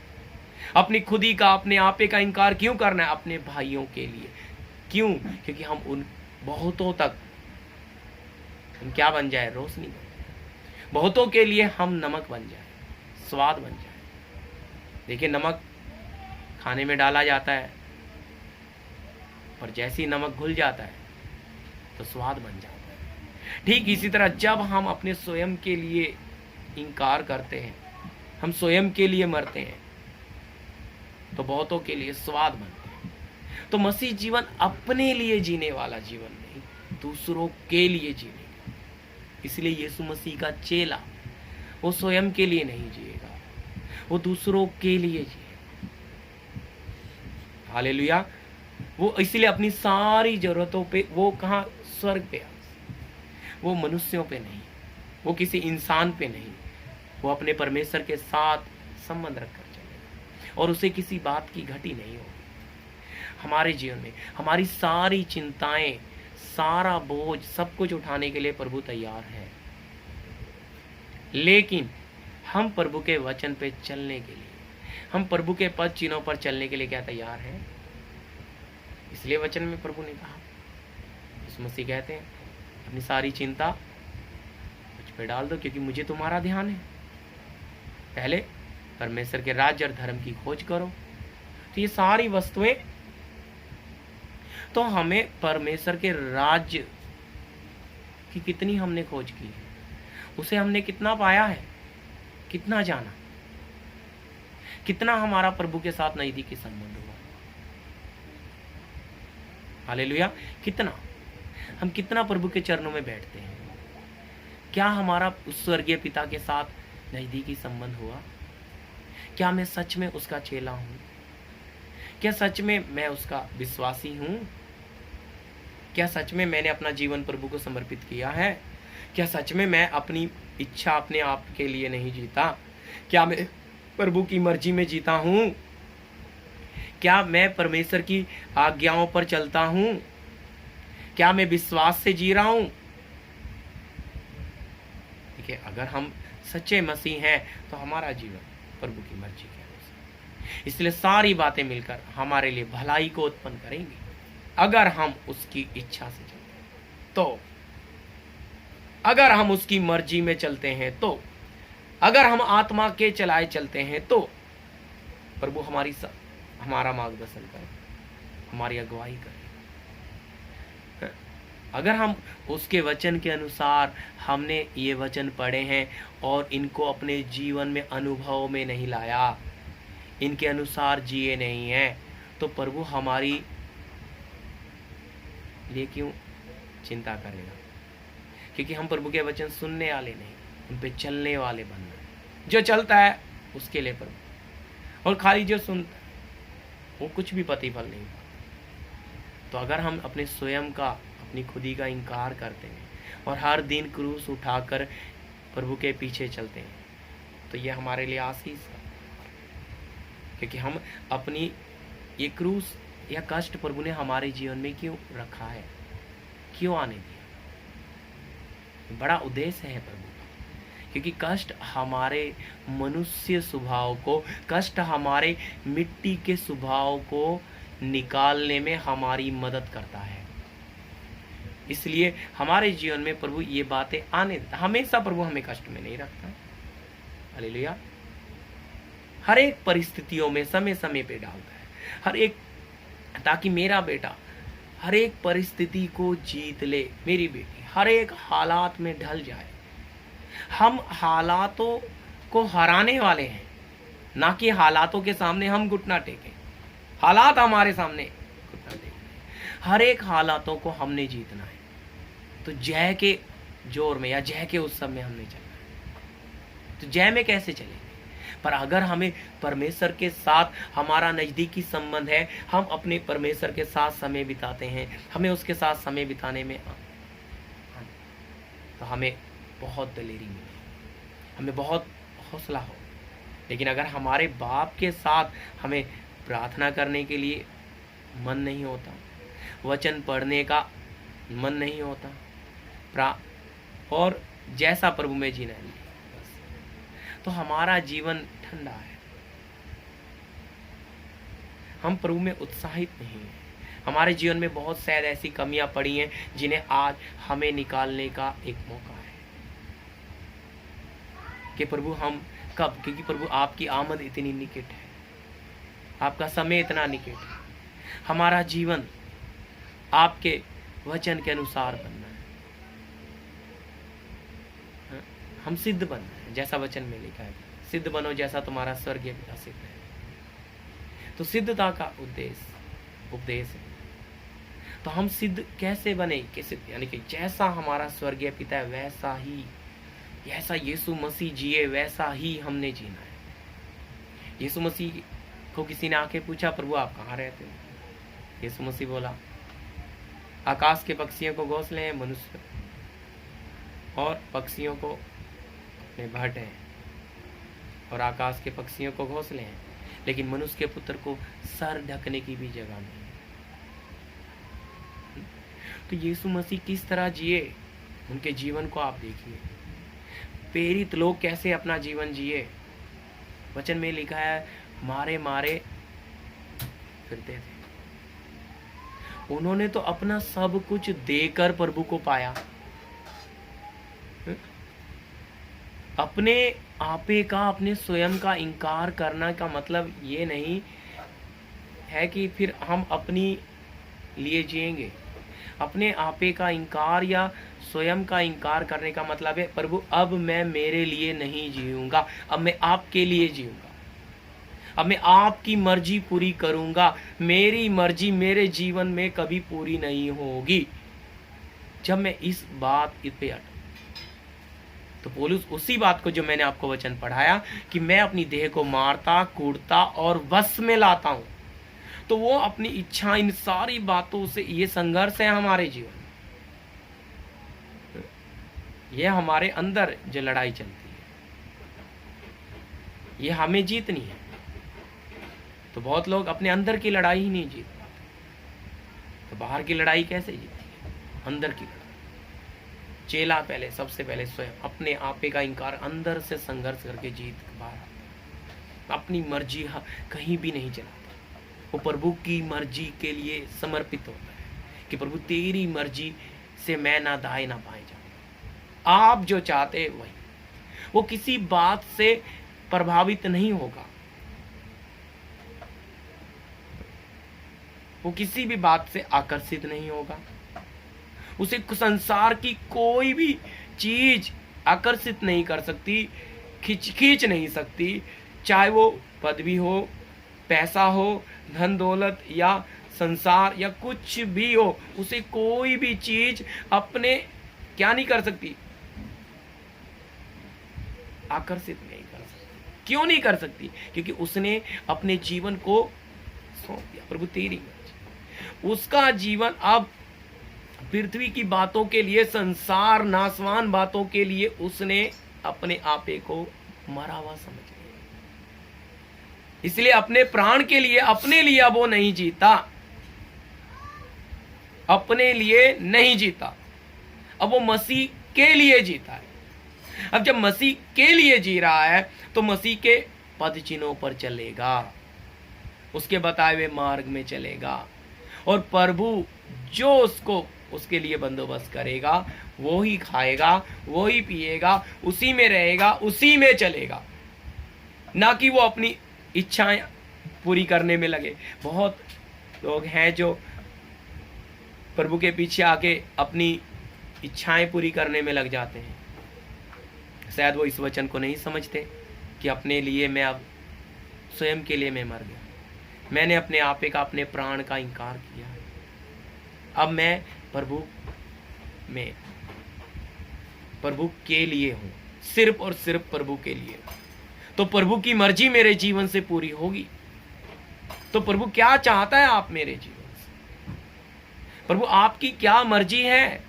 अपनी खुदी का, अपने आपे का इनकार क्यों करना है? अपने भाइयों के लिए। क्यों? क्योंकि हम उन बहुतों तक हम क्या बन जाए? रोशनी बन जाए। बहुतों के लिए हम नमक बन जाए, स्वाद बन जाए। देखिए, नमक खाने में डाला जाता है, पर जैसे ही नमक घुल जाता है तो स्वाद बन जाता है। ठीक इसी तरह जब हम अपने स्वयं के लिए इनकार करते हैं, हम स्वयं के लिए मरते हैं, तो बहुतों के लिए स्वाद बनते हैं। तो मसीह जीवन अपने लिए जीने वाला जीवन नहीं, दूसरों के लिए जीने का। इसलिए यीशु मसीह का चेला वो स्वयं के लिए नहीं जिएगा, वो दूसरों के लिए जिएगा। हालेलुया। वो इसलिए अपनी सारी जरूरतों पे, वो कहाँ, स्वर्ग पे, वो मनुष्यों पे नहीं, वो किसी इंसान पे नहीं, वो अपने परमेश्वर के साथ संबंध रखकर चलेगा और उसे किसी बात की घटी नहीं होगी। हमारे जीवन में हमारी सारी चिंताएं, सारा बोझ, सब कुछ उठाने के लिए प्रभु तैयार है, लेकिन हम प्रभु के वचन पे चलने के लिए, हम प्रभु के पद चिन्हों पर चलने के लिए क्या तैयार है? इसलिए वचन में प्रभु ने कहा, यीशु मसीह कहते हैं, अपनी सारी चिंता मुझ पे डाल दो, क्योंकि मुझे तुम्हारा ध्यान है। पहले परमेश्वर के राज्य और धर्म की खोज करो। तो ये सारी वस्तुएं, तो हमें परमेश्वर के राज्य की कितनी हमने खोज की है, उसे हमने कितना पाया है, कितना जाना, कितना हमारा प्रभु के साथ नजदीकी संबंध हुआ। हालेलुया। कितना हम, कितना प्रभु के चरणों में बैठते हैं, क्या हमारा उस स्वर्गीय पिता के साथ नजदीकी संबंध हुआ? क्या मैं सच में उसका चेला हूं? क्या सच में मैं उसका विश्वासी हूं? क्या सच में मैंने अपना जीवन प्रभु को समर्पित किया है? क्या सच में मैं अपनी इच्छा अपने आप के लिए नहीं जीता? क्या मैं प्रभु की मर्जी में जीता हूं? क्या मैं परमेश्वर की आज्ञाओं पर चलता हूं? क्या मैं विश्वास से जी रहा हूं? देखिए, अगर हम सच्चे मसीह हैं तो हमारा जीवन प्रभु की मर्जी के अनुसार, इसलिए सारी बातें मिलकर हमारे लिए भलाई को उत्पन्न करेंगी अगर हम उसकी इच्छा से चलते हैं तो, अगर हम उसकी मर्जी में चलते हैं तो, अगर हम आत्मा के चलाए चलते हैं तो प्रभु हमारा मार्गदर्शन करे, हमारी अगुवाई करे। अगर हम उसके वचन के अनुसार, हमने ये वचन पढ़े हैं और इनको अपने जीवन में अनुभव में नहीं लाया, इनके अनुसार जिए नहीं हैं, तो प्रभु हमारी लिए क्यों चिंता करेगा? क्योंकि हम प्रभु के वचन सुनने वाले नहीं, उन पे चलने वाले बनना है। जो चलता है उसके लिए प्रभु, और खाली जो सुनता है वो कुछ भी प्रतिफल नहीं पाता। तो अगर हम अपने स्वयं का, अपनी खुदी का इनकार करते हैं और हर दिन क्रूस उठाकर प्रभु के पीछे चलते हैं, तो ये हमारे लिए आशीष है, क्योंकि हम अपनी ये क्रूस या कष्ट प्रभु ने हमारे जीवन में क्यों रखा है, क्यों आने दिया? बड़ा उद्देश्य है प्रभु का, क्योंकि कष्ट हमारे मनुष्य स्वभाव को, कष्ट हमारे मिट्टी के स्वभाव को निकालने में हमारी मदद करता है। इसलिए हमारे जीवन में प्रभु ये बातें आने देता। हमेशा प्रभु हमें कष्ट में नहीं रखता। हालेलुया। हर एक परिस्थितियों में समय समय पे डालता है, हर एक, ताकि मेरा बेटा हर एक परिस्थिति को जीत ले, मेरी बेटी हर एक हालात में ढल जाए। हम हालातों को हराने वाले हैं, ना कि हालातों के सामने हम घुटना टेकें। हालात हमारे सामने घुटना टेकें, हर एक हालातों को हमने जीतना है। तो जय के जोर में या जय के उत्सव में हमने चलना है। तो जय में कैसे चलेंगे? पर अगर हमें परमेश्वर के साथ हमारा नज़दीकी संबंध है, हम अपने परमेश्वर के साथ समय बिताते हैं, हमें उसके साथ समय बिताने में तो हमें बहुत दलेरी मिले, हमें बहुत हौसला हो। लेकिन अगर हमारे बाप के साथ हमें प्रार्थना करने के लिए मन नहीं होता, वचन पढ़ने का मन नहीं होता, और जैसा प्रभु में जीना है, तो हमारा जीवन ठंडा है, हम प्रभु में उत्साहित नहीं हैं। हमारे जीवन में बहुत शायद ऐसी कमियां पड़ी हैं जिन्हें आज हमें निकालने का एक मौका है। कि प्रभु हम कब, क्योंकि प्रभु आपकी आमद इतनी निकट है, आपका समय इतना निकट है, हमारा जीवन आपके वचन के अनुसार बनना है। हम सिद्ध बनना है, जैसा वचन में लिखा है, सिद्ध बनो जैसा तुम्हारा स्वर्गीय पिता सिद्ध है। तो सिद्धता का उद्देश्य उपदेश है। तो हम सिद्ध कैसे बने, कैसे, यानी कि जैसा हमारा स्वर्गीय पिता है वैसा ही, जैसा यीशु मसीह जिए वैसा ही हमने जीना है। यीशु मसीह को किसी ने आके पूछा, प्रभु आप कहाँ रहते हो? यीशु मसीह बोला, आकाश के पक्षियों को घोंसले हैं मनुष्य, और पक्षियों को अपने भट हैं, और आकाश के पक्षियों को घोंसले हैं, लेकिन मनुष्य के पुत्र को सर ढकने की भी जगह नहीं। तो यीशु मसीह किस तरह जिए, उनके जीवन को आप देखिए। प्रेरित लोग कैसे अपना जीवन जिए, वचन में लिखा है मारे मारे फिरते थे। उन्होंने तो अपना सब कुछ देकर प्रभु को पाया। अपने आपे का, अपने स्वयं का इनकार करना का मतलब ये नहीं है कि फिर हम अपनी लिए जिएंगे। अपने आपे का इनकार या स्वयं का इनकार करने का मतलब है, प्रभु अब मैं मेरे लिए नहीं जीऊंगा, अब मैं आपके लिए जीऊंगा, अब मैं आपकी मर्जी पूरी करूंगा। मेरी मर्जी मेरे जीवन में कभी पूरी नहीं होगी जब मैं इस बात पे अटक। तो पौलुस उसी बात को, जो मैंने आपको वचन पढ़ाया कि मैं अपनी देह को मारता कूटता और वश में लाता हूं, तो वो अपनी इच्छा, इन सारी बातों से, ये संघर्ष है हमारे जीवन, ये हमारे अंदर जो लड़ाई चलती है, ये हमें जीतनी है। तो बहुत लोग अपने अंदर की लड़ाई ही नहीं जीत पाते, तो बाहर की लड़ाई कैसे जीती है? अंदर की लड़ाई। चेला पहले, सबसे पहले स्वयं अपने आपे का इनकार अंदर से संघर्ष करके जीत बाहर आता, अपनी मर्जी कहीं भी नहीं चलाता, वो प्रभु की मर्जी के लिए समर्पित होता है कि प्रभु तेरी मर्जी से मैं ना दाएं ना बाएं जाऊं, आप जो चाहते वही। वो किसी बात से प्रभावित नहीं होगा, वो किसी भी बात से आकर्षित नहीं होगा, उसे संसार की कोई भी चीज आकर्षित नहीं कर सकती, खींच नहीं सकती, चाहे वो पदवी हो, पैसा हो, धन दौलत या संसार या कुछ भी हो, उसे कोई भी चीज अपने क्या नहीं कर सकती, आकर्षित नहीं कर सकती। क्यों नहीं कर सकती? क्योंकि उसने अपने जीवन को सौंप दिया, प्रभु तेरी मर्जी। उसका जीवन अब पृथ्वी की बातों के लिए, संसार नाशवान बातों के लिए उसने अपने आपे को मरा हुआ समझ लिया। इसलिए अपने प्राण के लिए, अपने लिए अब वो नहीं जीता, अपने लिए नहीं जीता, अब वो मसीह के लिए जीता है। अब जब मसीह के लिए जी रहा है तो मसीह के पद चिन्हों पर चलेगा, उसके बताए हुए मार्ग में चलेगा, और प्रभु जो उसके लिए बंदोबस्त करेगा वो ही खाएगा, वो ही पिएगा, उसी में रहेगा, उसी में चलेगा, ना कि वो अपनी इच्छाएं पूरी करने में लगे। बहुत लोग हैं जो प्रभु के पीछे आके अपनी इच्छाएं पूरी करने में लग जाते हैं। शायद वो इस वचन को नहीं समझते कि अपने लिए मैं, अब स्वयं के लिए मैं मर गया, मैंने अपने आपे का, अपने प्राण का इनकार किया, अब मैं प्रभु में, प्रभु के लिए हूं, सिर्फ और सिर्फ प्रभु के लिए। तो प्रभु की मर्जी मेरे जीवन से पूरी होगी। तो प्रभु क्या चाहता है आप मेरे जीवन से? प्रभु आपकी क्या मर्जी है?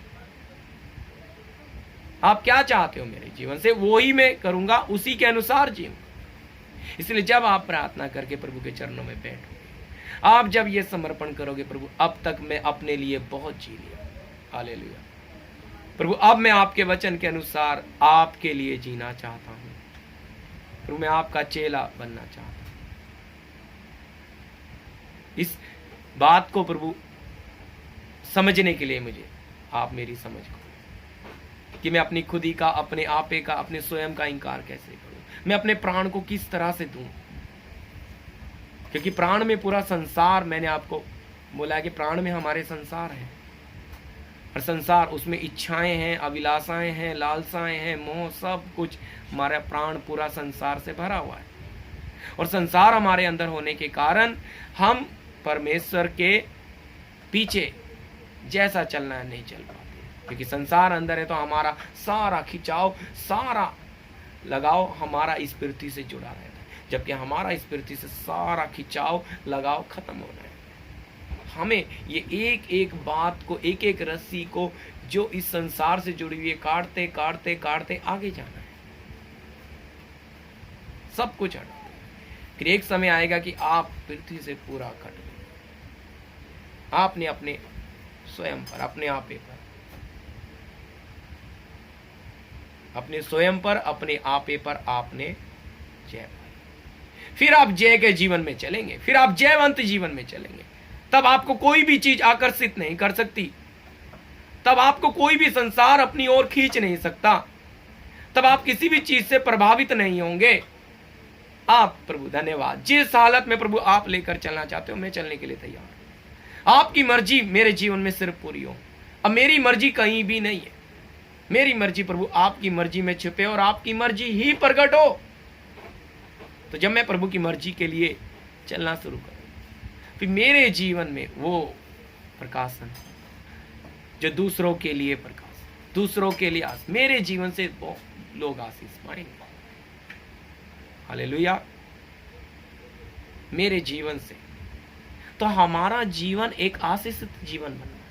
आप क्या चाहते हो मेरे जीवन से? वो ही मैं करूंगा, उसी के अनुसार जीऊंगा। इसलिए जब आप प्रार्थना करके प्रभु के चरणों में बैठोगे, आप जब ये समर्पण करोगे, प्रभु अब तक मैं अपने लिए बहुत जी लिया, हालेलुया, प्रभु अब मैं आपके वचन के अनुसार आपके लिए जीना चाहता हूं, प्रभु मैं आपका चेला बनना चाहता हूं। इस बात को प्रभु समझने के लिए मुझे आप मेरी समझ को कि मैं अपनी खुदी का, अपने आपे का, अपने स्वयं का इनकार कैसे करूं, मैं अपने प्राण को किस तरह से दूं। क्योंकि प्राण में पूरा संसार, मैंने आपको बोला कि प्राण में हमारे संसार है, और संसार उसमें इच्छाएं हैं, अभिलाषाएं हैं, लालसाएं हैं, मोह, सब कुछ हमारा प्राण पूरा संसार से भरा हुआ है। और संसार हमारे अंदर होने के कारण हम परमेश्वर के पीछे जैसा चलना है नहीं चल पाते, क्योंकि संसार अंदर है तो हमारा सारा खिंचाव, सारा लगाव हमारा इस पृथ्वी से जुड़ा रहता है, जबकि हमारा इस पृथ्वी से सारा खिंचाव, लगाव खत्म होना है। हमें ये एक एक बात को, एक एक रस्सी को जो इस संसार से जुड़ी हुई है, काटते काटते काटते आगे जाना है, सब कुछ हटा। फिर एक समय आएगा कि आप पृथ्वी से पूरा कट गए, आपने अपने स्वयं पर, अपने आपे पर, अपने स्वयं पर, अपने आपे पर आपने जय पाई। फिर आप जय के जीवन में चलेंगे, फिर आप जयवंत जीवन में चलेंगे। तब आपको कोई भी चीज आकर्षित नहीं कर सकती, तब आपको कोई भी संसार अपनी ओर खींच नहीं सकता, तब आप किसी भी चीज से प्रभावित नहीं होंगे। आप प्रभु धन्यवाद, जिस हालत में प्रभु आप लेकर चलना चाहते हो, मैं चलने के लिए तैयार हूं। आपकी मर्जी मेरे जीवन में सिर्फ पूरी हो। अब मेरी मर्जी कहीं भी नहीं है, मेरी मर्जी प्रभु आपकी मर्जी में छुपे और आपकी मर्जी ही प्रकट हो। तो जब मैं प्रभु की मर्जी के लिए चलना शुरू करूं, फिर मेरे जीवन में वो प्रकाशन जो दूसरों के लिए प्रकाश, दूसरों के लिए आस, मेरे जीवन से वो लोग आशीष पाएंगे। हालेलुया। मेरे जीवन से तो हमारा जीवन एक आशीषित जीवन बनना है।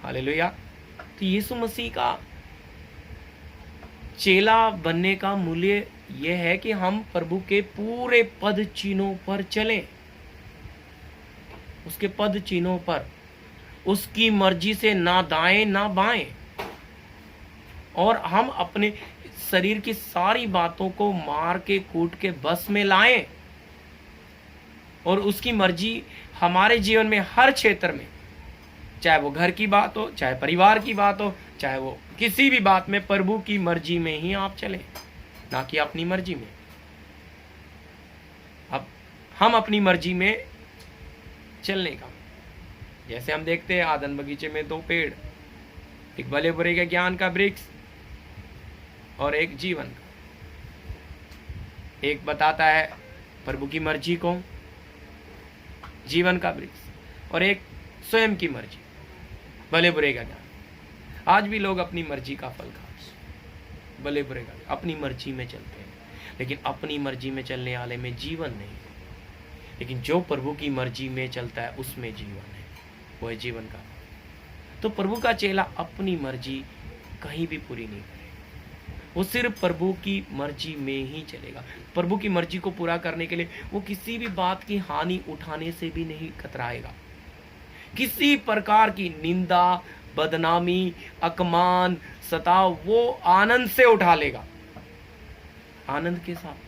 हालेलुया। तो यीशु मसीह का चेला बनने का मूल्य यह है कि हम प्रभु के पूरे पद चिन्हों पर चलें, उसके पद चिन्हों पर, उसकी मर्जी से ना दाएं ना बाएं, और हम अपने शरीर की सारी बातों को मार के कूट के बस में लाएं, और उसकी मर्जी हमारे जीवन में हर क्षेत्र में, चाहे वो घर की बात हो, चाहे परिवार की बात हो, चाहे वो किसी भी बात में, प्रभु की मर्जी में ही आप चलें, ना कि अपनी मर्जी में। अब हम अपनी मर्जी में चलने का, जैसे हम देखते हैं आदन बगीचे में दो पेड़, एक भले बुरे के ज्ञान का वृक्ष और एक जीवन का। एक बताता है प्रभु की मर्जी को, जीवन का वृक्ष, और एक स्वयं की मर्जी, भले बुरे का ज्ञान। आज भी लोग अपनी मर्जी का फल खाते हैं, भले बुरे का, अपनी मर्जी में चलते हैं, लेकिन अपनी मर्जी में चलने वाले में जीवन नहीं। लेकिन जो प्रभु की मर्जी में चलता है उसमें जीवन है, वो है जीवन का। तो प्रभु का चेला अपनी मर्जी कहीं भी पूरी नहीं करेगा, वो सिर्फ प्रभु की मर्जी में ही चलेगा। प्रभु की मर्जी को पूरा करने के लिए वो किसी भी बात की हानि उठाने से भी नहीं कतराएगा, किसी प्रकार की निंदा, बदनामी, अपमान, सताव वो आनंद से उठा लेगा, आनंद के साथ।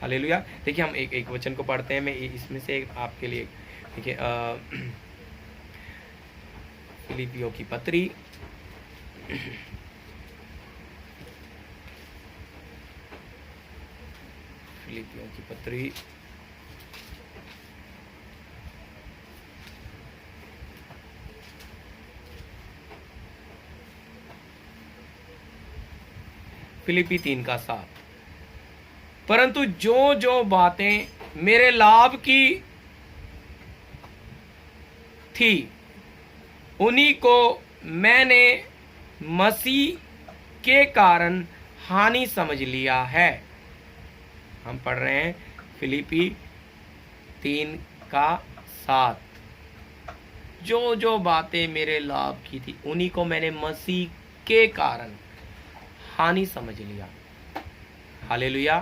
हालेलुया। देखिए हम एक वचन को पढ़ते हैं, मैं इसमें से आपके लिए, देखिए फिलिपियों की पत्री, फिलिपियों की पत्री फिलिपी 3:7। परंतु जो जो बातें मेरे लाभ की थी उन्हीं को मैंने मसीह के कारण हानि समझ लिया है। हम पढ़ रहे हैं फिलिपी 3:7। जो जो बातें मेरे लाभ की थी उन्हीं को मैंने मसीह के कारण हानि समझ लिया। हालेलुया।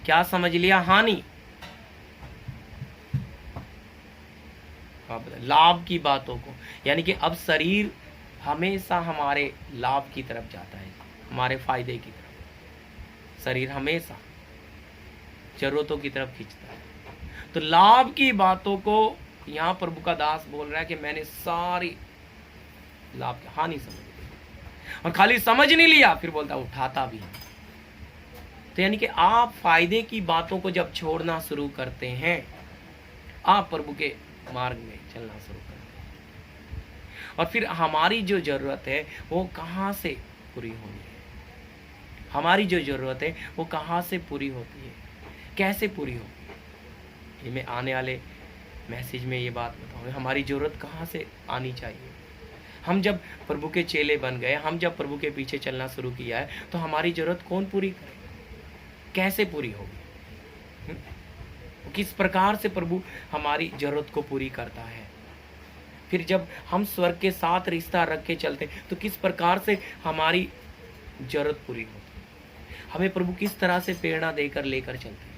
क्या समझ लिया? हानि। लाभ की बातों को, यानी कि अब शरीर हमेशा हमारे लाभ की तरफ जाता है, हमारे फायदे की तरफ। शरीर हमेशा जरूरतों की तरफ खींचता है। तो लाभ की बातों को यहाँ प्रभु का दास बोल रहा है कि मैंने सारी लाभ हानि समझ ली, और खाली समझ नहीं लिया, फिर बोलता उठाता भी है। तो यानी कि आप फायदे की बातों को जब छोड़ना शुरू करते हैं, आप प्रभु के मार्ग में चलना शुरू करते हैं। और फिर हमारी जो जरूरत है वो कहाँ से पूरी होनी है, हमारी जो जरूरत है वो कहाँ से पूरी होती है, कैसे पूरी होती है, ये मैं आने वाले मैसेज में ये बात बताऊंगा। हमारी जरूरत कहाँ से आनी चाहिए। हम जब प्रभु के चेले बन गए, हम जब प्रभु के पीछे चलना शुरू किया है, तो हमारी जरूरत कौन पूरी करेगा, कैसे पूरी होगी, किस प्रकार से प्रभु हमारी जरूरत को पूरी करता है। फिर जब हम स्वर्ग के साथ रिश्ता रख के चलते तो किस प्रकार से हमारी जरूरत पूरी होती, हमें प्रभु किस तरह से प्रेरणा देकर लेकर चलते हैं।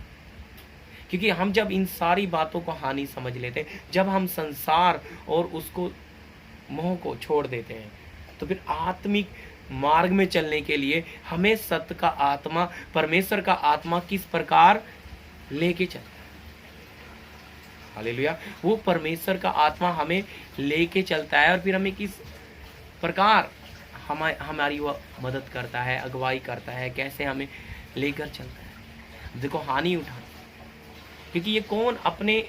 क्योंकि हम जब इन सारी बातों को हानि समझ लेते हैं, जब हम संसार और उसको मोह को छोड़ देते हैं, तो फिर आत्मिक मार्ग में चलने के लिए हमें सत्य का आत्मा, परमेश्वर का आत्मा किस प्रकार लेके चलता है। हालेलुया। वो परमेश्वर का आत्मा हमें लेके चलता है, और फिर हमें किस प्रकार हमारी वो मदद करता है, अगुवाई करता है, कैसे हमें लेकर चलता है। देखो हानि उठा, क्योंकि ये कौन अपने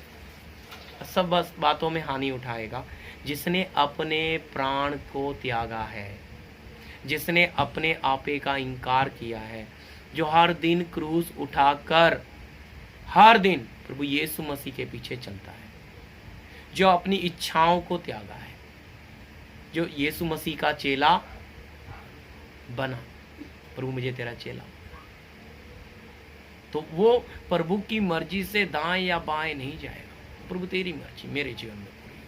सब बातों में हानि उठाएगा, जिसने अपने प्राण को त्यागा है, जिसने अपने आपे का इनकार किया है, जो हर दिन क्रूस उठाकर हर दिन प्रभु यीशु मसीह के पीछे चलता है, जो अपनी इच्छाओं को त्यागा है, जो यीशु मसीह का चेला बना। प्रभु मुझे तेरा चेला, तो वो प्रभु की मर्जी से दाएं या बाएं नहीं जाएगा। प्रभु तेरी मर्जी मेरे जीवन में पूरी,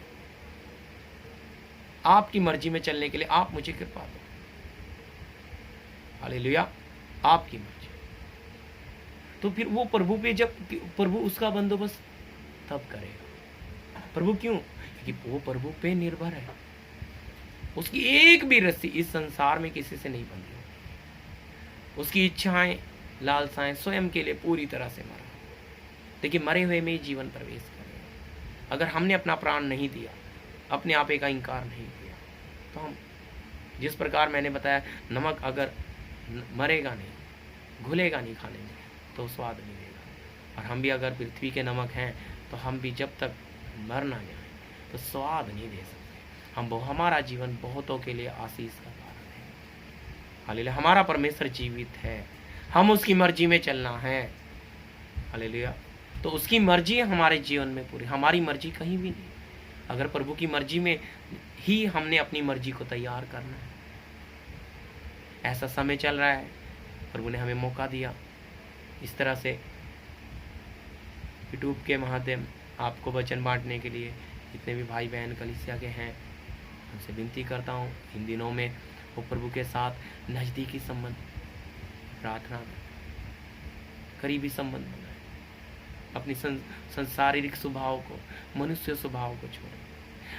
आपकी मर्जी में चलने के लिए आप मुझे कृपा दो। हालेलुया। आपकी मर्जी। तो फिर वो प्रभु पे, जब प्रभु उसका बंदोबस्त तब करेगा। प्रभु क्यों? क्योंकि वो प्रभु पे निर्भर है। उसकी एक भी रस्सी इस संसार में किसी से नहीं बंधी होगी। उसकी इच्छाएं, लालसाएं स्वयं के लिए पूरी तरह से मरा। देखिए, मरे हुए में ही जीवन प्रवेश करेगा। अगर हमने अपना प्राण नहीं दिया, अपने आपे का इनकार नहीं किया, तो हम, जिस प्रकार मैंने बताया, नमक अगर मरेगा नहीं, घुलेगा नहीं खाने में, तो स्वाद नहीं देगा। और हम भी अगर पृथ्वी के नमक हैं, तो हम भी जब तक मर ना जाए तो स्वाद नहीं दे सकते। हमारा जीवन बहुतों के लिए आशीष का कारण है। हालेलुया। हमारा परमेश्वर जीवित है, हम उसकी मर्जी में चलना है। हालेलुया। तो उसकी मर्जी हमारे जीवन में पूरी, हमारी मर्जी कहीं भी नहीं। अगर प्रभु की मर्जी में ही हमने अपनी मर्जी को तैयार करना है। ऐसा समय चल रहा है, प्रभु ने हमें मौका दिया इस तरह से यूट्यूब के माध्यम आपको वचन बांटने के लिए। जितने भी भाई बहन कलीसिया के हैं, उनसे विनती करता हूँ इन दिनों में वो प्रभु के साथ नज़दीकी संबंध, प्रार्थना में करीबी संबंध बनाए। अपनी संसारिक स्वभाव को, मनुष्य स्वभाव को छोड़ें।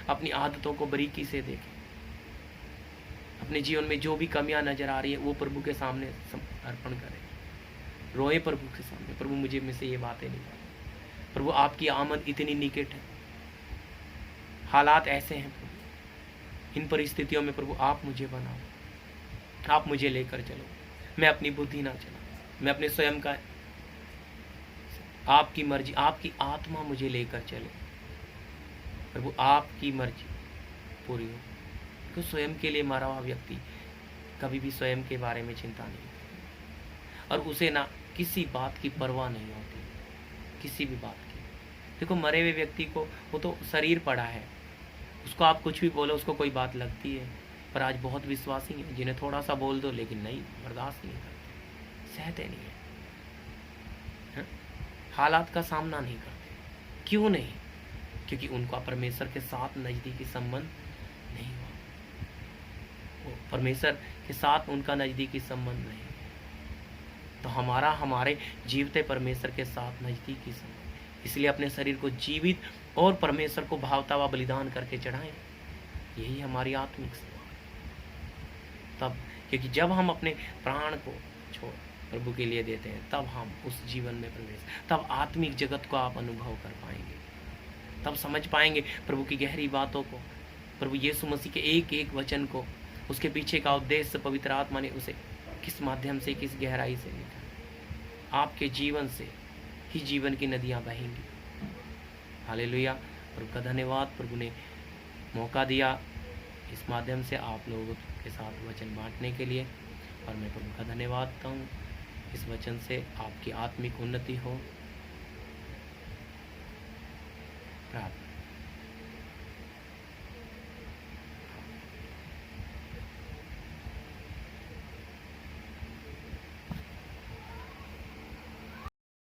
अपनी आदतों को बारीकी से देखें। अपने जीवन में जो भी कमियां नजर आ रही है, वो प्रभु के सामने अर्पण करें। रोए प्रभु के सामने, प्रभु मुझे में से ये बातें नहीं, प्रभु आपकी आमद इतनी निकट है, हालात ऐसे हैं प्रभु, इन परिस्थितियों में प्रभु आप मुझे बनाओ, आप मुझे लेकर चलो। मैं अपनी बुद्धि ना चलाऊं, मैं अपने स्वयं का, आपकी मर्जी, आपकी आत्मा मुझे लेकर चले। प्रभु आपकी मर्जी पूरी हो। तो स्वयं के लिए मरा हुआ व्यक्ति कभी भी स्वयं के बारे में चिंता नहीं करता, और उसे ना किसी बात की परवाह नहीं होती, किसी भी बात की। देखो, मरे हुए व्यक्ति को, वो तो शरीर पड़ा है, उसको आप कुछ भी बोलो उसको कोई बात लगती है। पर आज बहुत विश्वासी हैं जिन्हें थोड़ा सा बोल दो लेकिन नहीं, बर्दाश्त नहीं करते, सहते नहीं है, हालात का सामना नहीं करते। क्यों नहीं? क्योंकि उनका परमेश्वर के साथ नज़दीकी संबंध नहीं हुआ। परमेश्वर के साथ उनका नज़दीकी संबंध नहीं। तो हमारे जीवते परमेश्वर के साथ नज़दीकी संबंध। इसलिए अपने शरीर को जीवित और परमेश्वर को भावता हुआ बलिदान करके चढ़ाएं। यही हमारी आत्मिक सेवा। तब, क्योंकि जब हम अपने प्राण को छोड़ प्रभु के लिए देते हैं, तब हम उस जीवन में प्रवेश, तब आत्मिक जगत को आप अनुभव कर पाएंगे, तब समझ पाएंगे प्रभु की गहरी बातों को, प्रभु यीशु मसीह के एक एक वचन को, उसके पीछे का उद्देश्य पवित्र आत्मा ने उसे किस माध्यम से, किस गहराई से लिखा। आपके जीवन से ही जीवन की नदियाँ बहेंगी। हालेलुया। प्रभु का धन्यवाद, प्रभु ने मौका दिया इस माध्यम से आप लोगों के साथ वचन बांटने के लिए, और मैं प्रभु का धन्यवाद देता हूँ। इस वचन से आपकी आत्मिक उन्नति हो। प्रार्थना।